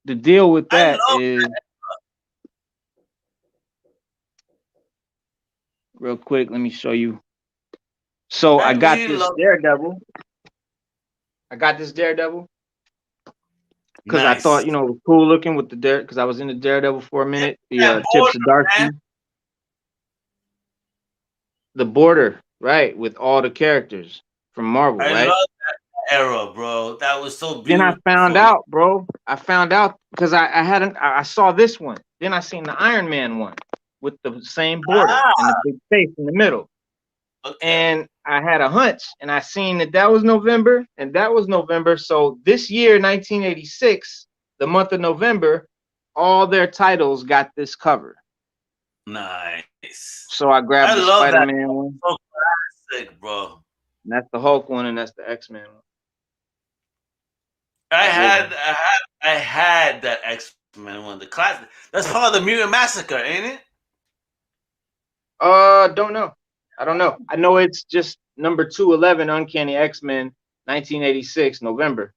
The deal with that is real quick. Let me show you. So I got this Daredevil. Because I thought, it was cool looking with the Daredevil. Because I was in the Daredevil for a minute. The Chip Zdarsky. The border, right, with all the characters from Marvel, right? I love that era, bro. That was so beautiful. Then I found out, bro. Because I saw this one. Then I seen the Iron Man one with the same border and the big face in the middle. Okay. And I had a hunch, and I seen that was November, and that was November. So this year, 1986, the month of November, all their titles got this cover. Nice. So I grabbed the Spider-Man one. So classic, bro. And that's the Hulk one, and that's the X-Men one. I had that X-Men one, the classic. That's part of the Mutant Massacre, ain't it? Don't know. I don't know. I know it's just number 211, Uncanny X-Men, 1986, November.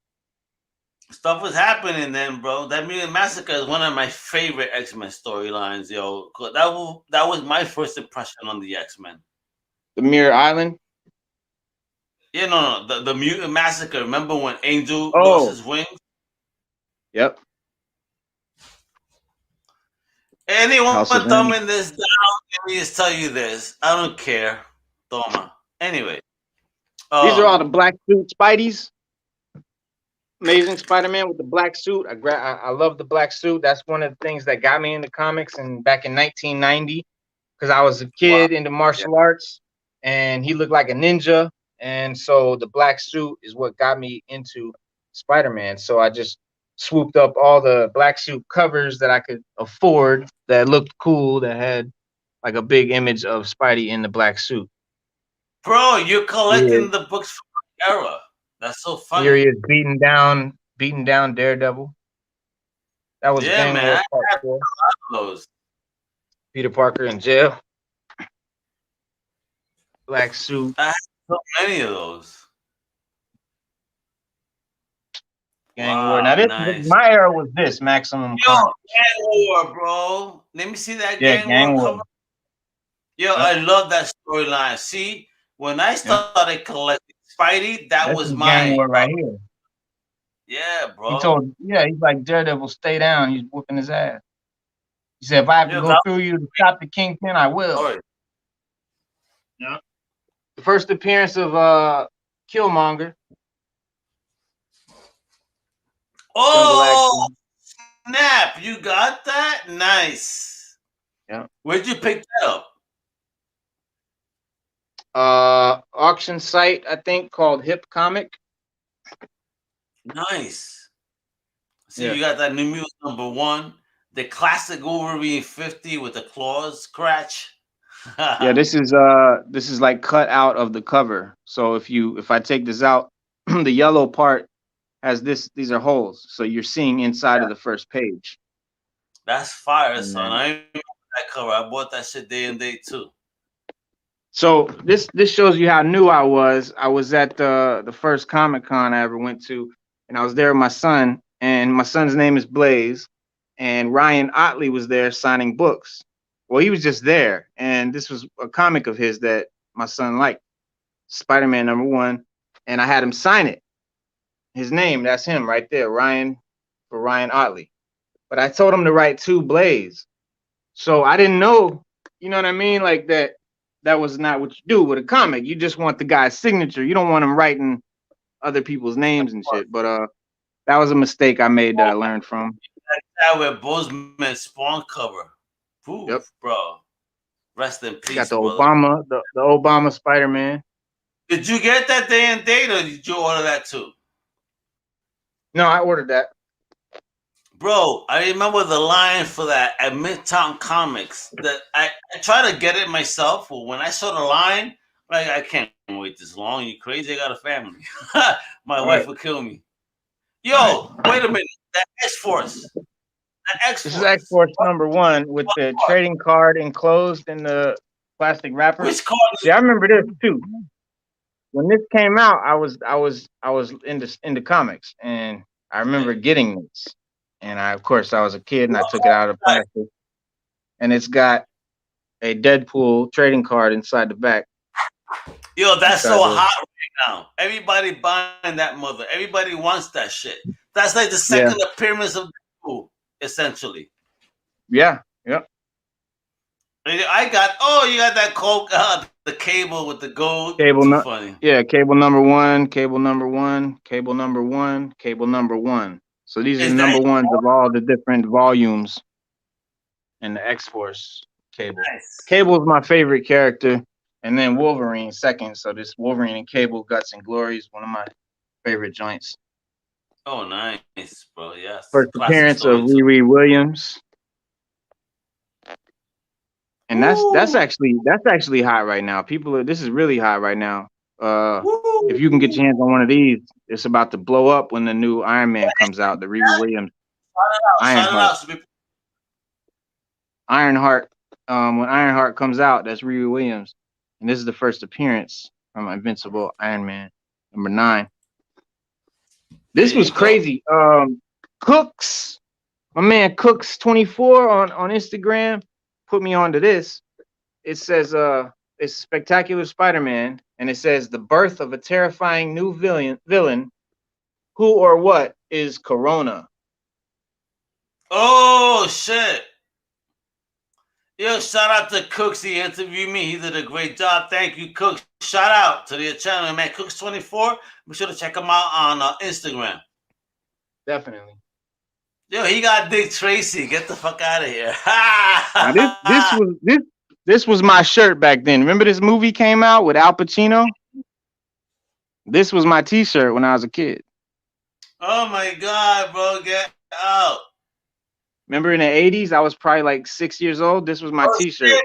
Stuff was happening then, bro. That Mutant Massacre is one of my favorite X-Men storylines, yo. That was my first impression on the X-Men. The Mirror Island? Yeah, no. The Mutant Massacre. Remember when Angel lost his wings? Yep. Anyone thumbing this down, let me just tell you this. I don't care. Toma. Anyway. These are all the black suit Spideys. Amazing Spider-Man with the black suit. I love the black suit. That's one of the things that got me into comics and back in 1990 because I was a kid into martial arts and he looked like a ninja. And so the black suit is what got me into Spider-Man. So I just swooped up all the black suit covers that I could afford that looked cool, that had like a big image of Spidey in the black suit. Bro, you're collecting the books from the era. That's so funny. Here he is beating down Daredevil. That was man. I had those. Peter Parker in jail. Black suit. I have so many of those. Gang War. Now Wow, this nice. my era was this Maximum Yo, Carnage. Gang War, bro. Let me see that Yeah, Gang War Gang War. cover. Yo, Yep. I love that storyline. See, when I Yep. started collecting Spidey, that This was is Gang my War right here. yeah, He bro. told, yeah, he's like Daredevil, stay down. He's whooping his ass. He said, if I have to Yo, go that through you to stop the Kingpin, I will. story. Yeah. The first appearance of Killmonger, Jungle Oh, Action. snap! You got that? Nice. Yeah. Where'd you pick that up? Auction site, I think, called Hip Comic. Nice. See, Yeah. you got that New Mutants #1, the classic Wolverine 50 with the claws scratch. Yeah, this is like cut out of the cover. So if I take this out, the yellow part has these are holes. So you're seeing inside of the first page. That's fire, And son. then, I remember that cover. I bought that shit day and day too. so this shows you how new I was. I was at the first Comic Con I ever went to, and I was there with my son, and my son's name is Blaze, and Ryan Otley was there signing books. Well, he was just there, and this was a comic of his that my son liked, Spider-Man #1, and I had him sign it. His name, that's him right there, Ryan, for Ryan Otley. But I told him to write to Blaze. So I didn't know, you know what I mean? Like that was not what you do with a comic. You just want the guy's signature. You don't want him writing other people's names and shit. But that was a mistake I made that I learned from. That with Bozeman Spawn cover. Oof, Yep. bro. Rest in peace, Got the brother. Obama Spider-Man. Did you get that day and date, or did you order that too? No, I ordered that. Bro, I remember the line for that at Midtown Comics. That I tried to get it myself, but when I saw the line, like I can't wait this long. You crazy? I got a family. My wife would kill me. Yo, wait a minute. That X-Force. That X-Force. This is X-Force #1 with the trading card enclosed in the plastic wrapper. Which card? See, I remember this too. When this came out, I was into comics, and I remember getting this. And of course, I was a kid, and I took it out of the plastic. And it's got a Deadpool trading card inside the back. Yo, that's so hot right now. Everybody buying that mother. Everybody wants that shit. That's like the second appearance of Deadpool, essentially. Yeah, yep. I got. Oh, you got that Coke. The cable with the gold. Cable funny. Yeah, cable #1, cable #1, cable #1, cable #1. So these are #1s of all the different volumes in the X-Force cable. Nice. Cable is my favorite character, and then Wolverine second. So this Wolverine and Cable Guts and Glory is one of my favorite joints. Oh, nice, bro. Yes. First appearance of Riri Williams. And that's actually hot right now. This is really hot right now. If you can get your hands on one of these, it's about to blow up when the new Iron Man comes out. The Riri Williams Ironheart. When Ironheart comes out, that's Riri Williams, and this is the first appearance from Invincible Iron Man #9. This was crazy. Cooks, my man Cooks 24 on Instagram put me onto this. It says it's Spectacular Spider-Man, and it says the birth of a terrifying new villain. Who or what is Corona? Oh shit! Yo, shout out to Cooks. He interviewed me. He did a great job. Thank you, Cooks. Shout out to the channel, man. Cooks24. Be sure to check him out on Instagram. Definitely. Yo, he got Dick Tracy. Get the fuck out of here. Now this was my shirt back then. Remember this movie came out with Al Pacino? This was my T-shirt when I was a kid. Oh my god, bro, get out! Remember in the 80s, I was probably like 6 years old. This was my T-shirt.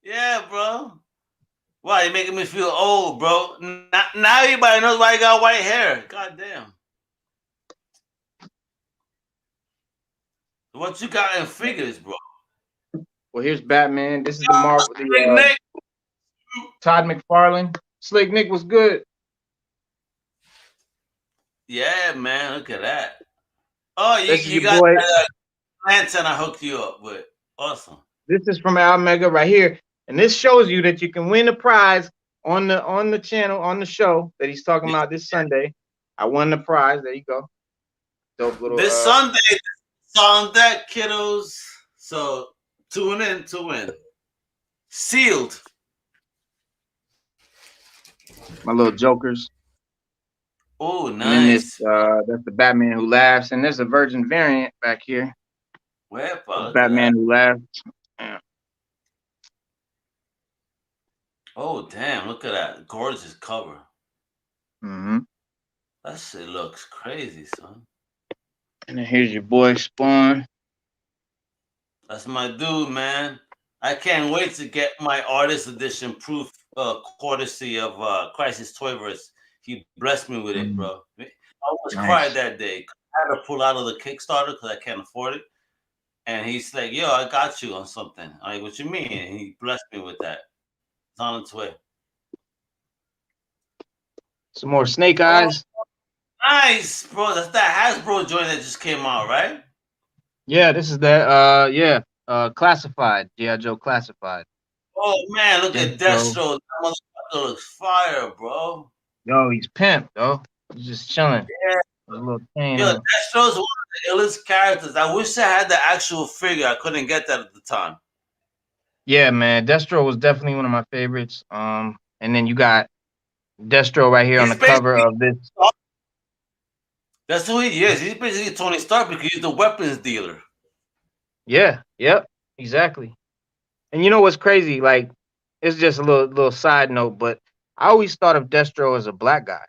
Yeah, bro. Wow, you're making me feel old, bro. Now everybody knows why I got white hair. God damn. What you got in figures, bro? Well, here's Batman. This is the Marvel, Big Nick. Todd McFarlane. Slick Nick was good. Yeah, man, look at that. Oh, This is you your got boy. that lantern I hooked you up with. Awesome. This is from Al Mega right here, and this shows you that you can win a prize on the channel on the show that he's talking about this Sunday. I won the prize. There you go. Dope little. This Sunday, it's on deck, kiddos. So tune in to win. Sealed. My little jokers. Oh, And then this, nice. that's the Batman Who Laughs, and there's a Virgin variant back here. Where, Batman Who Laughs. Yeah. Oh, damn, look at that. Gorgeous cover. Mm-hmm. That shit looks crazy, son. And then here's your boy Spawn. That's my dude, man. I can't wait to get my artist edition proof courtesy of Crisis Toyverse. He blessed me with it, bro. I almost cried that day. I had to pull out of the Kickstarter because I can't afford it. And he's like, yo, I got you on something. I'm like, what you mean? And he blessed me with that. It's on its way. Some more Snake Eyes. Oh, nice, bro. That's that Hasbro joint that just came out, right? Yeah, this is that. Classified. G.I. Joe Classified. Oh man, look at Destro. That motherfucker looks fire, bro. Yo, he's pimp, though. He's just chilling. Yeah. A little chain. Yo, Destro's one of the illest characters. I wish I had the actual figure. I couldn't get that at the time. Yeah, man. Destro was definitely one of my favorites. And then you got Destro right here on the cover of this. That's who he is. He's basically Tony Stark because he's the weapons dealer. Yeah, yep, exactly. And you know what's crazy? Like, it's just a little side note, but I always thought of Destro as a black guy.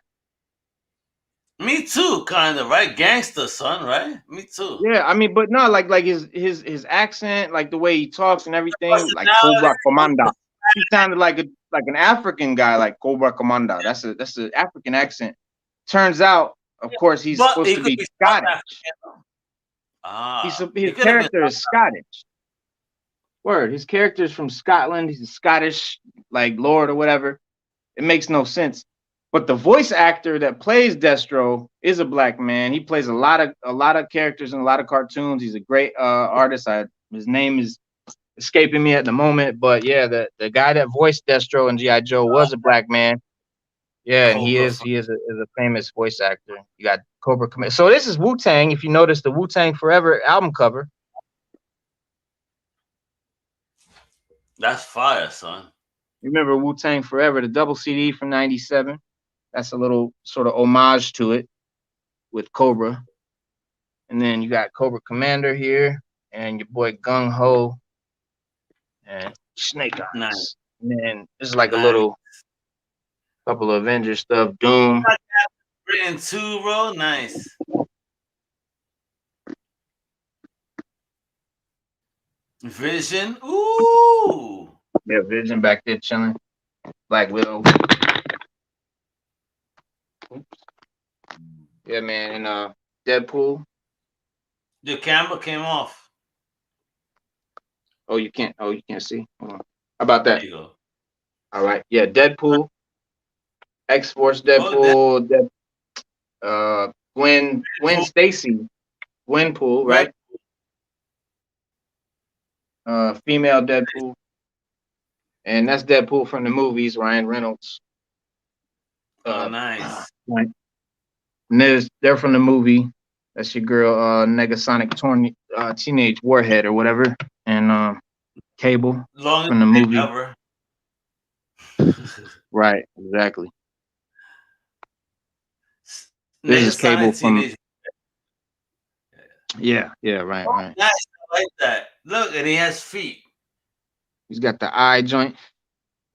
Me too, kind of, right? Gangster, son, right? Me too. Yeah, I mean, but no, like his accent, like the way he talks and everything, like Cobra Commander. He sounded like an African guy, like Cobra Commander. That's an African accent. Turns out, of course, he's supposed to be Scottish. His character is Scottish. Word, his character is from Scotland. He's a Scottish, like, lord or whatever. It makes no sense. But the voice actor that plays Destro is a black man. He plays a lot of characters in a lot of cartoons. He's a great artist. His name is escaping me at the moment, but yeah, the guy that voiced Destro in G.I. Joe was a black man. Yeah, and he is a famous voice actor. You got Cobra Commander. So this is Wu-Tang. If you notice the Wu-Tang Forever album cover. That's fire, son. You remember Wu-Tang Forever, the double CD from '97? That's a little sort of homage to it with Cobra. And then you got Cobra Commander here and your boy Gung Ho and Snake Eyes. Nice. And then this is like a little couple of Avengers stuff. Doom. Written too, bro. Nice. Vision. Ooh. Yeah, Vision back there chilling. Black Widow. Oops. Yeah, man. And Deadpool. The camera came off. Oh, you can't see. Hold on. How about that? There you go. All right. Yeah, Deadpool. X-Force Deadpool. Gwen Stacy. Gwenpool, right? Female Deadpool. And that's Deadpool from the movies, Ryan Reynolds. Nice. Right. And they're from the movie. That's your girl, Negasonic Teenage Warhead or whatever. And Cable from the movie. Ever. Right, exactly. This is Cable from. Yeah, right, right. Nice, I like that. Look, and he has feet. He's got the eye joint.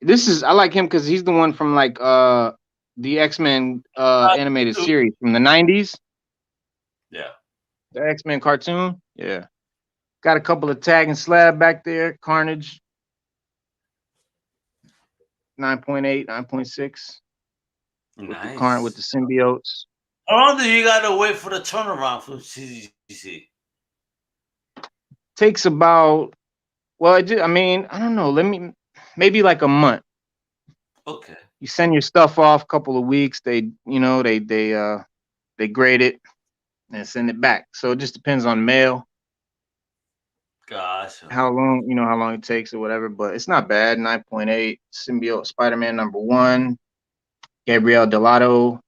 I like him because he's the one from like the X-Men animated series from the '90s. Yeah. The X-Men cartoon. Yeah. Got a couple of Tag and Slab back there. Carnage. 9.8, 9.6. Nice. With the symbiotes. How long do you gotta wait for the turnaround from CGC? Takes about Well, I mean, I don't know. Maybe like a month. Okay. You send your stuff off, couple of weeks. They grade it and send it back. So it just depends on mail, Gotcha. how long it takes or whatever. But it's not bad. 9.8 Symbiote Spider-Man #1, Gabriel Delato,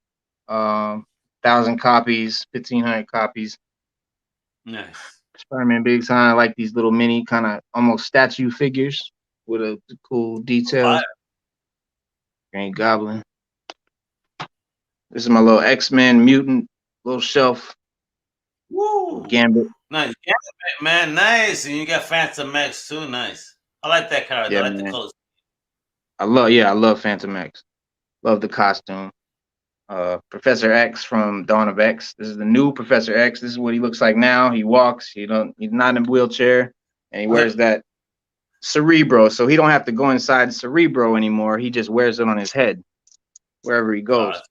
1,000 copies, 1,500 copies. Nice. Spider-Man Big Time. I like these little mini kind of almost statue figures with a cool Fire. details. Green Goblin. This is my little X-Men mutant little shelf. Woo. Gambit. Nice. Yeah, man. Nice. And you got Phantom X too. Nice. I like that character. Yeah, I like the man. colors. I love Phantom X. Love the costume. Professor X from Dawn of X. This is the new Professor X. This is what he looks like now. He walks. He's not in a wheelchair, and he wears that Cerebro, so he don't have to go inside Cerebro anymore. He just wears it on his head wherever he goes.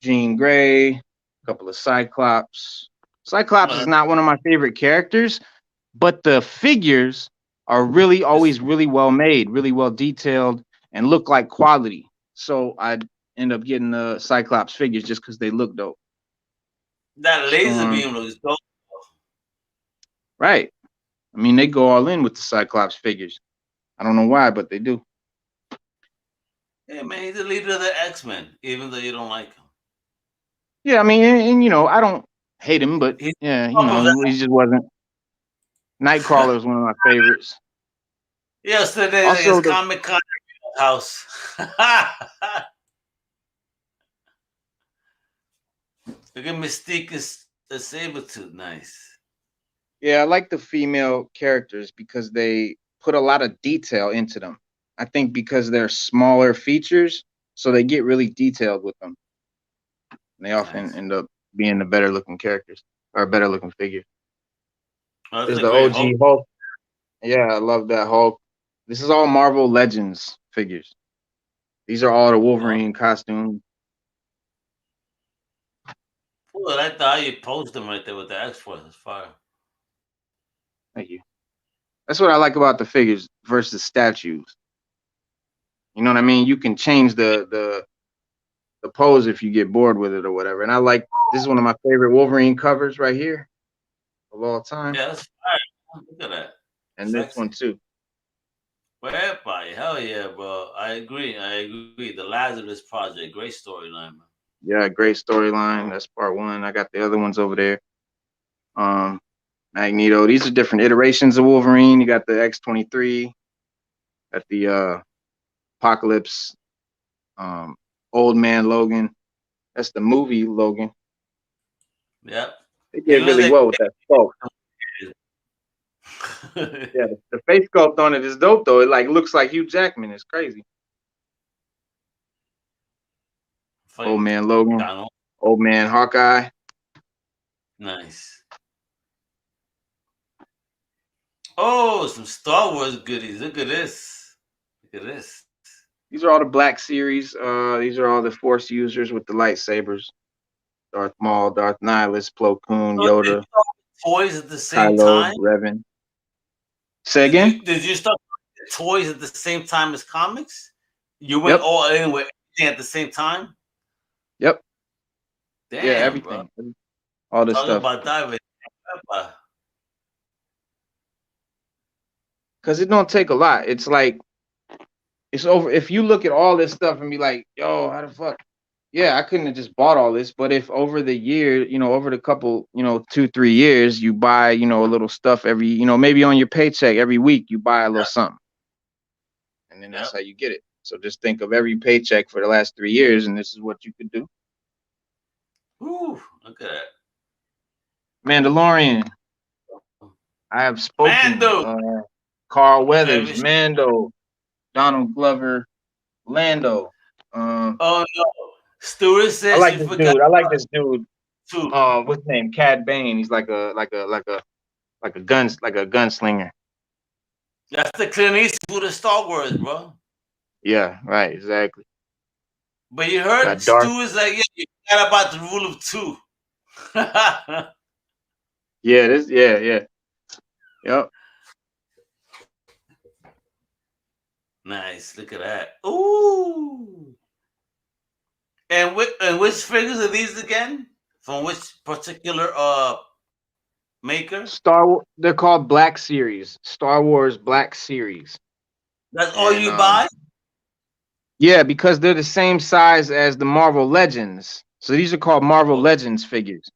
Jean Grey, a couple of Cyclops. Cyclops is not one of my favorite characters, but the figures are always really well made, really well detailed, and look like quality. So I end up getting the Cyclops figures just because they look dope. That laser beam looks dope. Right. I mean, they go all in with the Cyclops figures. I don't know why, but they do. Yeah, man, he's the leader of the X-Men, even though you don't like him. Yeah, I mean, and I don't hate him, but yeah, he just wasn't. Nightcrawler is one of my favorites. Yesterday, Also, his Comic Con house. Look at Mystique is a Sabretooth. Nice. Yeah, I like the female characters because they put a lot of detail into them. I think because they're smaller features, so they get really detailed with them. And they often end up being the better looking characters or better looking figure. Oh, This is the OG Hulk. Yeah, I love that Hulk. This is all Marvel Legends figures. These are all the Wolverine costumes. Well, I thought you posed them right there with the X-Force. It's fire. Thank you. That's what I like about the figures versus statues. You know what I mean? You can change the pose if you get bored with it or whatever. And this is one of my favorite Wolverine covers right here of all time. Yeah, that's fire. Look at that. And this one too. Whereby, hell yeah, bro. I agree. The Lazarus Project, great storyline, man. Yeah, great storyline. That's part 1. I got the other ones over there. Magneto. These are different iterations of Wolverine. You got the X-23, got the Apocalypse, Old Man Logan. That's the movie Logan. Yep. They did really well with that sculpt. Yeah, the face sculpt on it is dope though. It looks like Hugh Jackman. It's crazy. Old Man Logan. Old Man Hawkeye. Nice. Oh, some Star Wars goodies. Look at this. Look at this. These are all the Black Series. These are all the Force users with the lightsabers. Darth Maul, Darth Nihilus, Plo Koon, Yoda. Toys at the same Kylo, time? Revan. Say again? Did you start toys at the same time as comics? You went all in with everything at the same time? Yep. Damn, yeah, everything. Bro. All this Talk stuff. About that because it don't take a lot. It's like it's over. If you look at all this stuff and be like, yo, how the fuck? Yeah, I couldn't have just bought all this. But if over the year, over the couple, 2-3 years, you buy, a little stuff every, maybe on your paycheck every week, you buy a little something. And then that's how you get it. So just think of every paycheck for the last 3 years, and this is what you could do. Ooh, look at that. Mandalorian. I have spoken. Mando. Carl Weathers, Mando, Donald Glover, Lando. Oh no, Stuart says I like this dude. I like this dude. What's his name? Cad Bane. He's like a gunslinger. That's the Clint Eastwood of Star Wars, bro. Yeah, right, exactly. But you heard Stu is like, yeah, you forgot about the rule of 2. yeah. Yep. Nice. Look at that. Ooh. And which figures are these again? From which particular maker? They're called Black Series. Star Wars Black Series. That's all And you buy? yeah, because they're the same size as the Marvel Legends. So these are called Marvel Oh, Legends figures.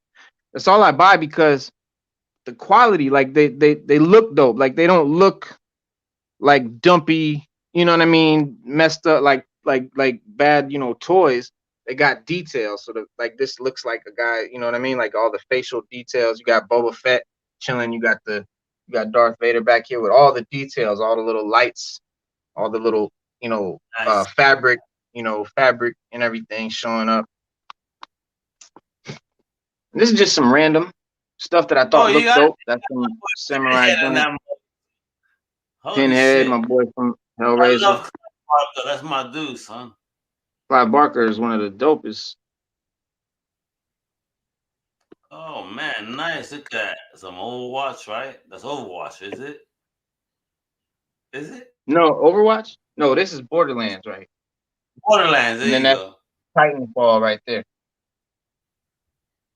That's all I buy because the quality, like they look dope. Like they don't look like dumpy, you know what I mean, messed up like bad, toys. They got details. So like this looks like a guy, you know what I mean? Like all the facial details. You got Boba Fett chilling, you got Darth Vader back here with all the details, all the little lights, all the little, nice. fabric, fabric and everything showing up. And this is just some random stuff that I Oh, thought you looked got dope. That's some samurai head in joint. that. Holy Pinhead, my shit. boy from I Hellraiser. love Clive Barker. That's my dude, son. Clive Barker is one of the dopest. Oh man, nice. Look at that. Some Overwatch, right? That's Overwatch, is it? Is it? No, Overwatch? No, this is Borderlands, right? Borderlands, there And then you that's go. Titanfall right there.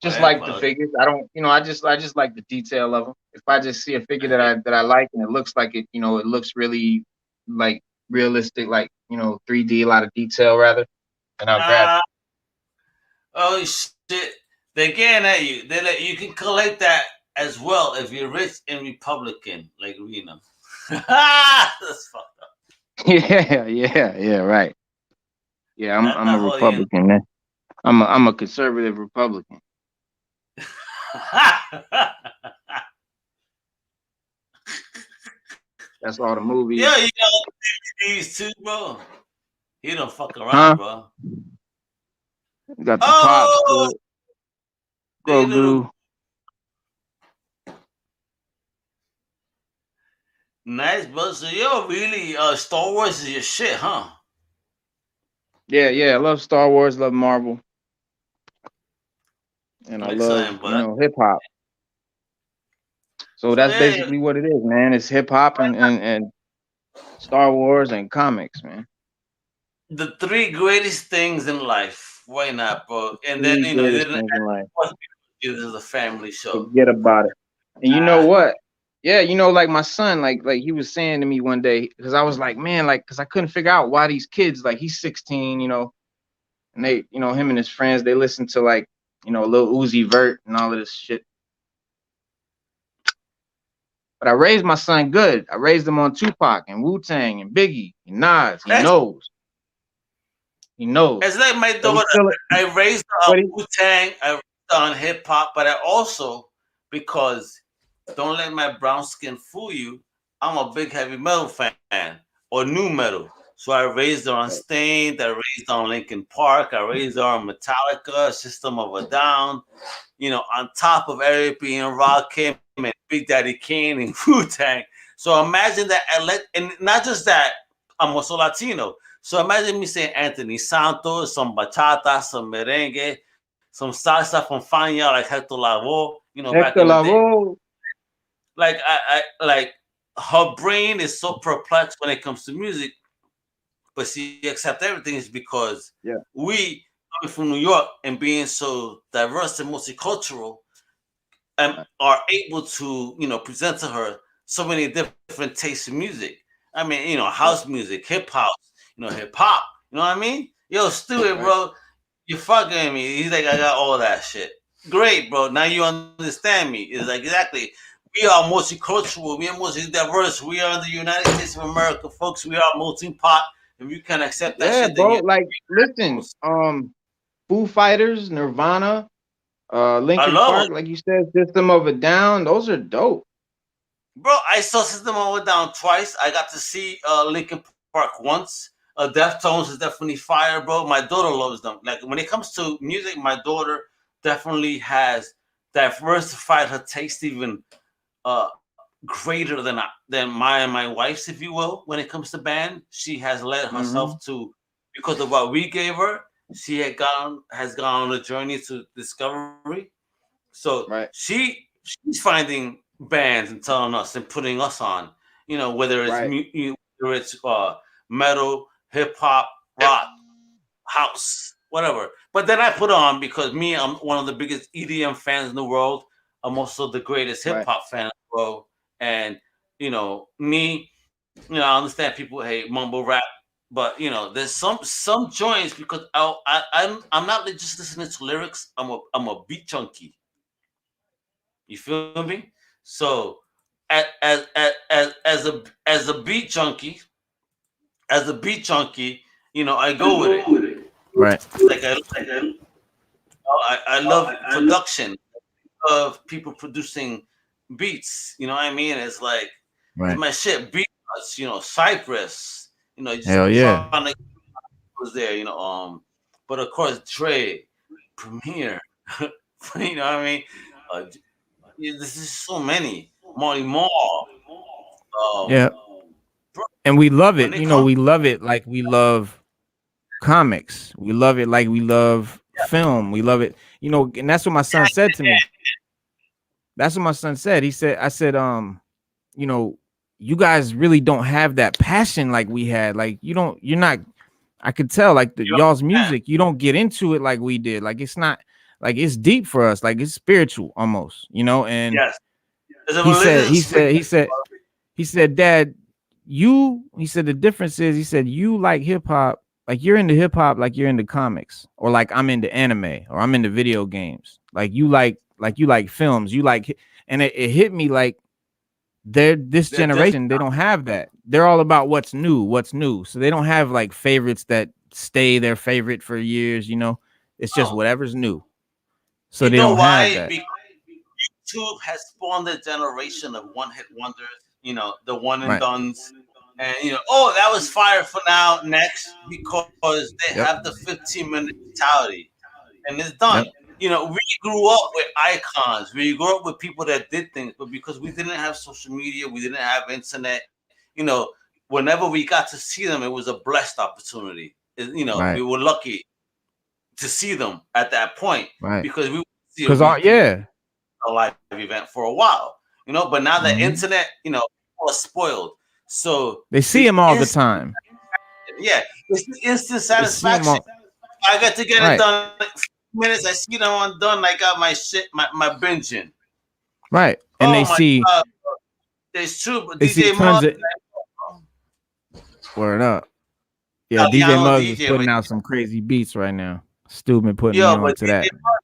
Just like the Titanfall. figures. I don't, I just like the detail of them. If I just see a figure that I like and it looks like it, it looks really like realistic, like 3D, a lot of detail rather, and I'll grab Ah, oh shit. They're getting at you. You can collect that as well if you're rich and Republican, like Reno. That's fucked up. it. Yeah, right. Yeah, That's I'm a not all you. Republican, man. I'm a conservative Republican. That's all the movies. Yeah, you got these too, bro. He don't fuck around, Huh? bro. You got the pops, Oh, the they little Grogu. nice, bro. So yo, really, Star Wars is your shit, huh? Yeah. I love Star Wars, love Marvel, and I love, Excellent, bro. hip hop. So So that's yeah, basically what it is, man. It's hip hop and Star Wars and comics, man. the three greatest things in life. Why not, bro? And then Three you greatest didn't things in life. ask this is a family show. Forget about it. And you know Ah, what? Yeah, like my son, like he was saying to me one day, because I was like, man, like, because I couldn't figure out why these kids, like he's 16, and they, him and his friends, they listen to like, Lil Uzi Vert and all of this shit. But I raised my son good. I raised him on Tupac and Wu-Tang and Biggie and Nas. He that's knows. He knows. it's like my But he daughter. still, I raised her on but he, Wu Tang. I raised her on hip hop, but I also because don't let my brown skin fool you. I'm a big heavy metal fan or new metal. So I raised her on Stained. I raised her on Linkin Park. I raised her on Metallica, System of a Down. On top of Eric B. and Rakim and Big Daddy Kane and Wu Tang. So imagine that, and not just that, I'm also Latino. So imagine me saying Anthony Santos, some bachata, some merengue, some salsa from Fania like Hector Lavoe, back Hector in the day. Lavoe. Like I like her brain is so perplexed when it comes to music, but she accepts everything is because Yeah. we coming from New York and being so diverse and multicultural are able to present to her so many different tastes of music. I mean, Right. house music, hip hop, hip hop. You know what I mean? Yo, Stuart, Right. bro, you fucking me. He's like, I got all that shit. Great, bro. Now you understand me. It's like exactly. We are multicultural. We are multi-diverse. We are in the United States of America, folks. We are multi-pot. If you can accept that Yeah, shit, then bro. you're Like, listen, Foo Fighters, Nirvana, I Linkin love Park, it. like you said, System of a Down, those are dope. Bro, I saw System of a Down twice. I got to see Linkin Park once. Deftones is definitely fire, bro. My daughter loves them. Like when it comes to music, my daughter definitely has diversified her taste even uh, greater than my wife's, if you will. When it comes to band, she has led Mm-hmm. herself to because of what we gave her. She has gone on a journey to discovery. So Right. she's finding bands and telling us and putting us on. Whether it's Right. whether it's metal, hip hop, rock, house, whatever. But then I put on because me, I'm one of the biggest EDM fans in the world. I'm also the greatest hip Right. hop fan in the world. And me, I understand people hate mumble rap, but there's some joints because I'm not just listening to lyrics. I'm a beat junkie. You feel me? So as a beat junkie, I go with it. Right. Like I love production of people producing beats. You know what I mean? It's Right. my shit. Beats, Cypress. Just Hell yeah. Chronic was there. But of course Dre, Premier. You know what I mean? This is so many. Marty Moore. Um, Yeah. bro, And we love when it. they come, We love it like we love comics. We love it like we love film. We love it. And that's what my son said to me. That's what my son said. I said, you know, you guys really don't have that passion like we had. Like you're not, I could tell like you y'all's understand? music, you don't get into it like we did. Like it's not like it's deep for us, like it's spiritual almost, and Yes, it's a he said, religious he experience. said, he said, he said, Dad, he said the difference is, he said, you like hip hop, like you're into hip hop, like you're into comics, or like I'm into anime, or I'm into video games. Like you like films, and it hit me like this They're different. generation, they don't have that. They're all about what's new. So they don't have like favorites that stay their favorite for years. It's just No. whatever's new. So You they know don't have why? that. Because YouTube has spawned a generation of one-hit wonders. The one and Right. dones, and oh, that was fire for now. Next, because they Yep. have the 15-minute mentality, and it's done. Yep. We grew up with icons. We grew up with people that did things, but because we didn't have social media, we didn't have internet. Whenever we got to see them, it was a blessed opportunity. We Right. were lucky to see them at that point Right. because we would see a Because repeat yeah. a live event for a while. But now the Mhm. internet, people are spoiled. So They see the him all the instant, time. yeah, it's the instant They see him satisfaction. all I got to get it right. done. In 5 minutes, I see them on done. I got my shit, my binging. Right. And Oh my god, it's true. But they see DJ Muggs, tons of word up. Yeah, DJ Italiano Muggs is DJ, putting out some crazy beats right now. Stu been putting me yo, on but to DJ that. Muggs,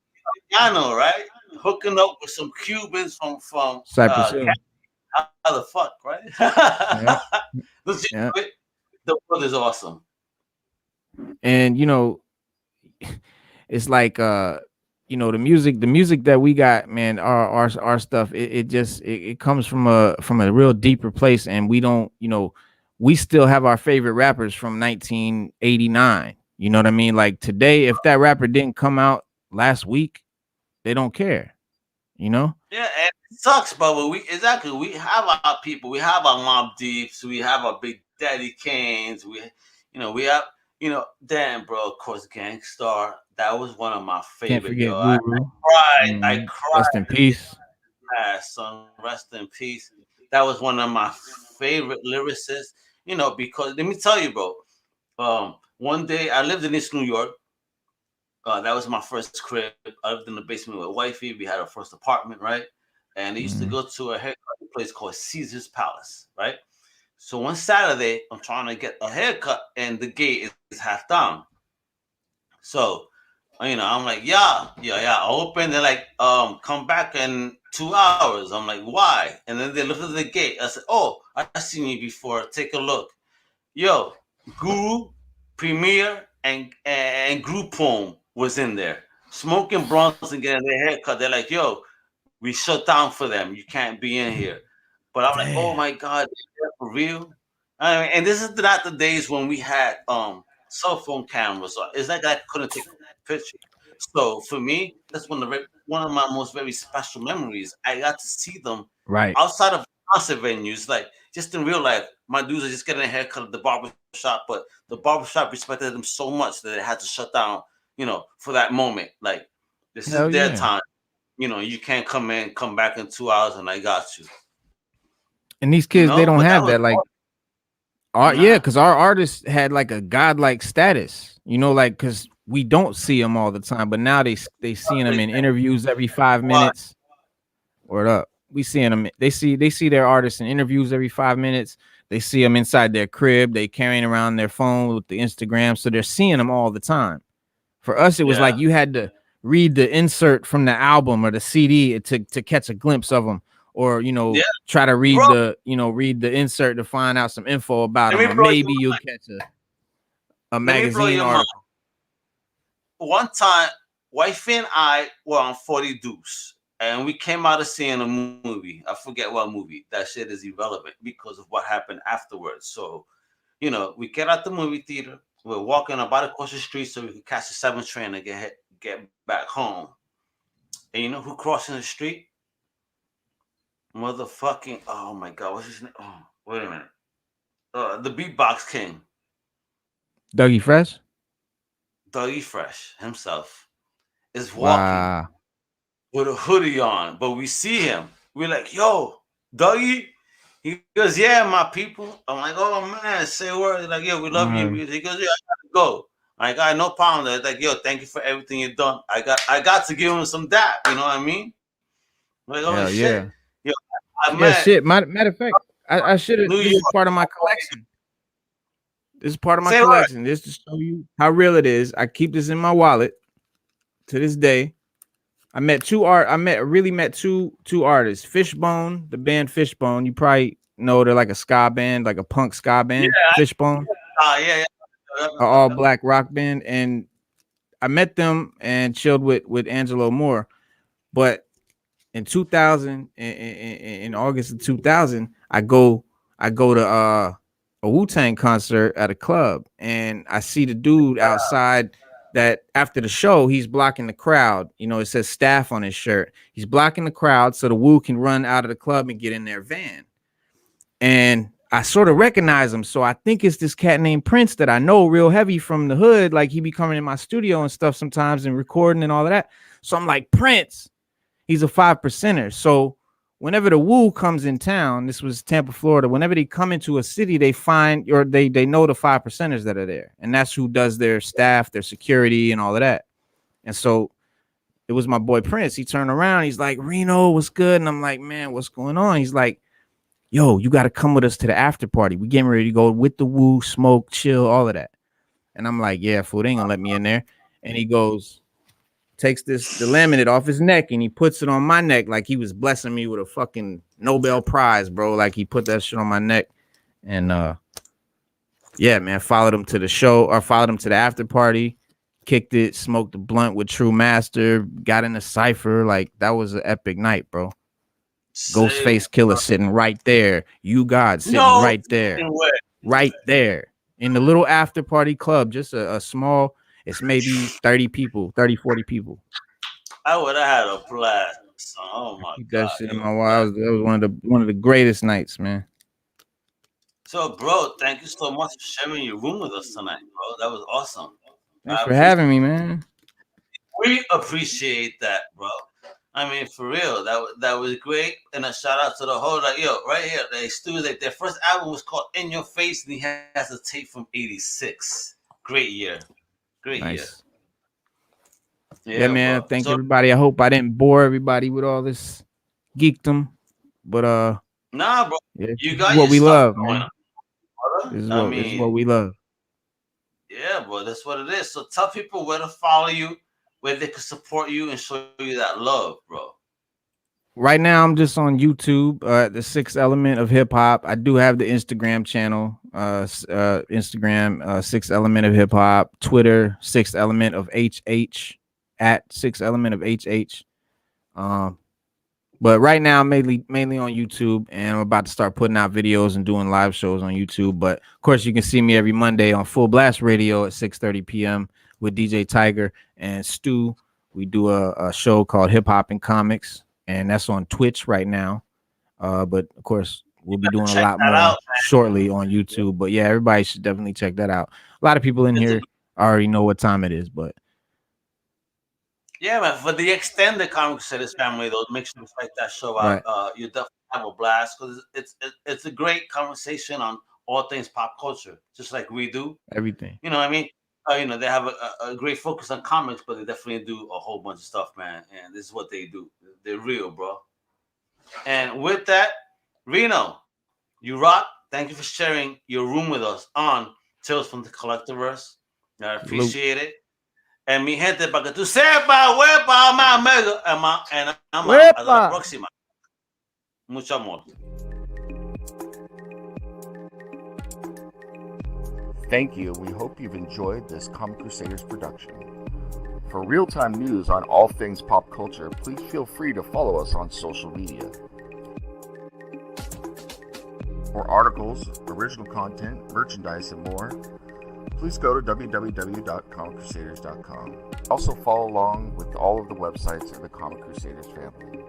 Italiano, right? Hooking up with some Cubans from Cypress Hill. how the fuck, right? Yeah. Let's Yeah. do it. The world is awesome. And it's like the music that we got, man, our stuff, it comes from a real deeper place, and we don't, we still have our favorite rappers from 1989. You know what I mean? Like today, if that rapper didn't come out last week, they don't care, Yeah, and it sucks, but we have our people, we have our Mob Deeps, we have our Big Daddy Kanes, we have damn bro, of course, Gangstar. That was one of my Can't favorite. forget Yo, I Guru. cried, I Mhm. cried. Rest in peace. Son, rest in peace. That was one of my favorite lyricists. Because let me tell you, bro. One day I lived in East New York. That was my first crib. I lived in the basement with wifey. We had our first apartment, right? And I used to Mhm. go to a haircut place called Caesar's Palace, right? So one Saturday, I'm trying to get a haircut, and the gate is half down. So, I'm like, yeah. I open. They're like, come back in 2 hours. I'm like, why? And then they look at the gate. I said, oh, I've seen you before. Take a look. Yo, Guru, Premier, and Group Home was in there. Smoking blunts and getting their haircut. They're like, yo, we shut down for them. You can't be in here. But I'm like, oh Damn. my God, for real? I mean, and this is not the days when we had cell phone cameras. It's like I couldn't take a picture. So for me, that's one of my most very special memories. I got to see them Right. outside of concert venues, like just in real life. My dudes are just getting a haircut at the barber shop, but the barber shop respected them so much that they had to shut down, for that moment. Like this is Hell their yeah. time. You can't come back in 2 hours, and I got you. And these kids, they don't But that have was that. Like Yeah, Nah. because our artists had like a godlike status, like because we don't see them all the time, but now they seeing them in interviews every 5 minutes. Word up, we seeing them. They see their artists in interviews every 5 minutes. They see them inside their crib. They carrying around their phone with the Instagram, so they're seeing them all the time. For us, it was like Yeah. you had to read the insert from the album or the CD to catch a glimpse of them, or Yeah, try to read bro. the insert to find out some info about Let them, me or blow your maybe you'll catch a let me blow magazine your mind. article. One time, wifey and I were on 40 Deuce, and we came out of seeing a movie. I forget what movie. That shit is irrelevant because of what happened afterwards. So, we get out the movie theater. We're walking about across the street so we can catch the 7th train to get back home. And you know who crossing the street? Motherfucking, oh my God, what's his name? Oh, wait a minute. The Beatbox King, Dougie Fresh. Dougie Fresh himself, is walking Wow. with a hoodie on, but we see him. We're like, yo, Dougie. He goes, yeah, my people. I'm like, oh man, say a word. He's like, yo, we love you. Alright. He goes, yeah, I gotta go. Like, I no problem. They're like, yo, thank you for everything you've done. I got to give him some dap. You know what I mean? Like, oh Hell shit, yeah. yo, I Yeah, met shit. Matter of fact, I should have. New This is York. part of my collection. This is part of my Say a word. collection. This to show you how real it is. I keep this in my wallet to this day. Really met two artists. Fishbone, the band Fishbone. You probably know they're like a ska band, like a punk ska Yeah, band. Fishbone, yeah. an all black rock band, and I met them and chilled with Angelo Moore. But in 2000, in August of 2000, I go to a Wu-Tang concert at a club, and I see the dude outside. That after the show, he's blocking the crowd. It says staff on his shirt. He's blocking the crowd so the Wu can run out of the club and get in their van. And I sort of recognize him. So I think it's this cat named Prince that I know real heavy from the hood. Like he be coming in my studio and stuff sometimes and recording and all of that. So I'm like, Prince, he's a 5%er. So whenever the Wu comes in town, this was Tampa, Florida, whenever they come into a city, they find or they know the 5%ers that are there. And that's who does their staff, their security, and all of that. And so it was my boy Prince. He turned around. He's like, Reno, what's good? And I'm like, man, what's going on? He's like, yo, you got to come with us to the after party. We getting ready to go with the Wu, smoke, chill, all of that. And I'm like, yeah, fool, they ain't gonna let me in there. And he goes, takes the laminate off his neck and he puts it on my neck like he was blessing me with a fucking Nobel Prize, bro. Like he put that shit on my neck. And yeah, man, followed him to the show or followed him to the after party, kicked it, smoked a blunt with True Master, got in a cipher. Like that was an epic night, bro. Ghostface Killer sitting right there. You God sitting right there. Right there. In the little after party club, just a small, it's maybe 30 people, 30, 40 people. I would have had a blast. Oh my Keep that God. shit in my wallet. That was one of the greatest nights, man. So, bro, thank you so much for sharing your room with us tonight, bro. That was awesome. Thanks for having me, man. We appreciate that, bro. I mean, for real, that was great. And a shout out to the whole, like, yo, right here, they Stu, like, their first album was called In Your Face, and he has a tape from '86. Great year. Great Nice. year. Yeah, man. Bro. Thank everybody. I hope I didn't bore everybody with all this geekdom. But nah, bro. yeah, You this got is what we your love, stuff man. on, This is what we love. Yeah, bro, that's what it is. So tell people where to follow you, where they can support you and show you that love, bro. Right now, I'm just on YouTube, the 6th Element of Hip Hop. I do have the Instagram channel, Instagram, 6th Element of Hip Hop, Twitter, 6th Element of HH, at 6th Element of HH. But right now, mainly on YouTube, and I'm about to start putting out videos and doing live shows on YouTube. But of course, you can see me every Monday on Full Blast Radio at 6:30 p.m. with DJ Tiger and Stu. We do a show called Hip Hop and Comics, and that's on Twitch right now. But of course, we'll be doing a lot more shortly on YouTube. But yeah, everybody should definitely check that out. A lot of people in here already know what time it is, but yeah, man. For the extended Comic Credits family, though, make sure to check that show out. right. You definitely have a blast because it's a great conversation on all things pop culture, just like we do. Everything. You know what I mean? They have a great focus on comics, but they definitely do a whole bunch of stuff, man. And this is what they do. They're real, bro. And with that, Reno, you rock. Thank you for sharing your room with us on Tales from the Collectorverse. I appreciate it. And mi gente, para que tú sepas, huepa, más mega, and I'm out. Hasta la próxima. Mucho amor. Thank you. We hope you've enjoyed this Comic Crusaders production. For real-time news on all things pop culture, please feel free to follow us on social media. For articles, original content, merchandise, and more, please go to www.comiccrusaders.com. Also follow along with all of the websites of the Comic Crusaders family.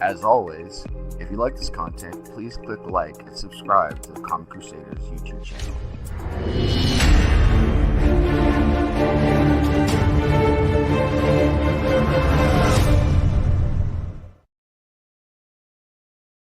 As always, if you like this content, please click like and subscribe to the Comic Crusaders YouTube channel.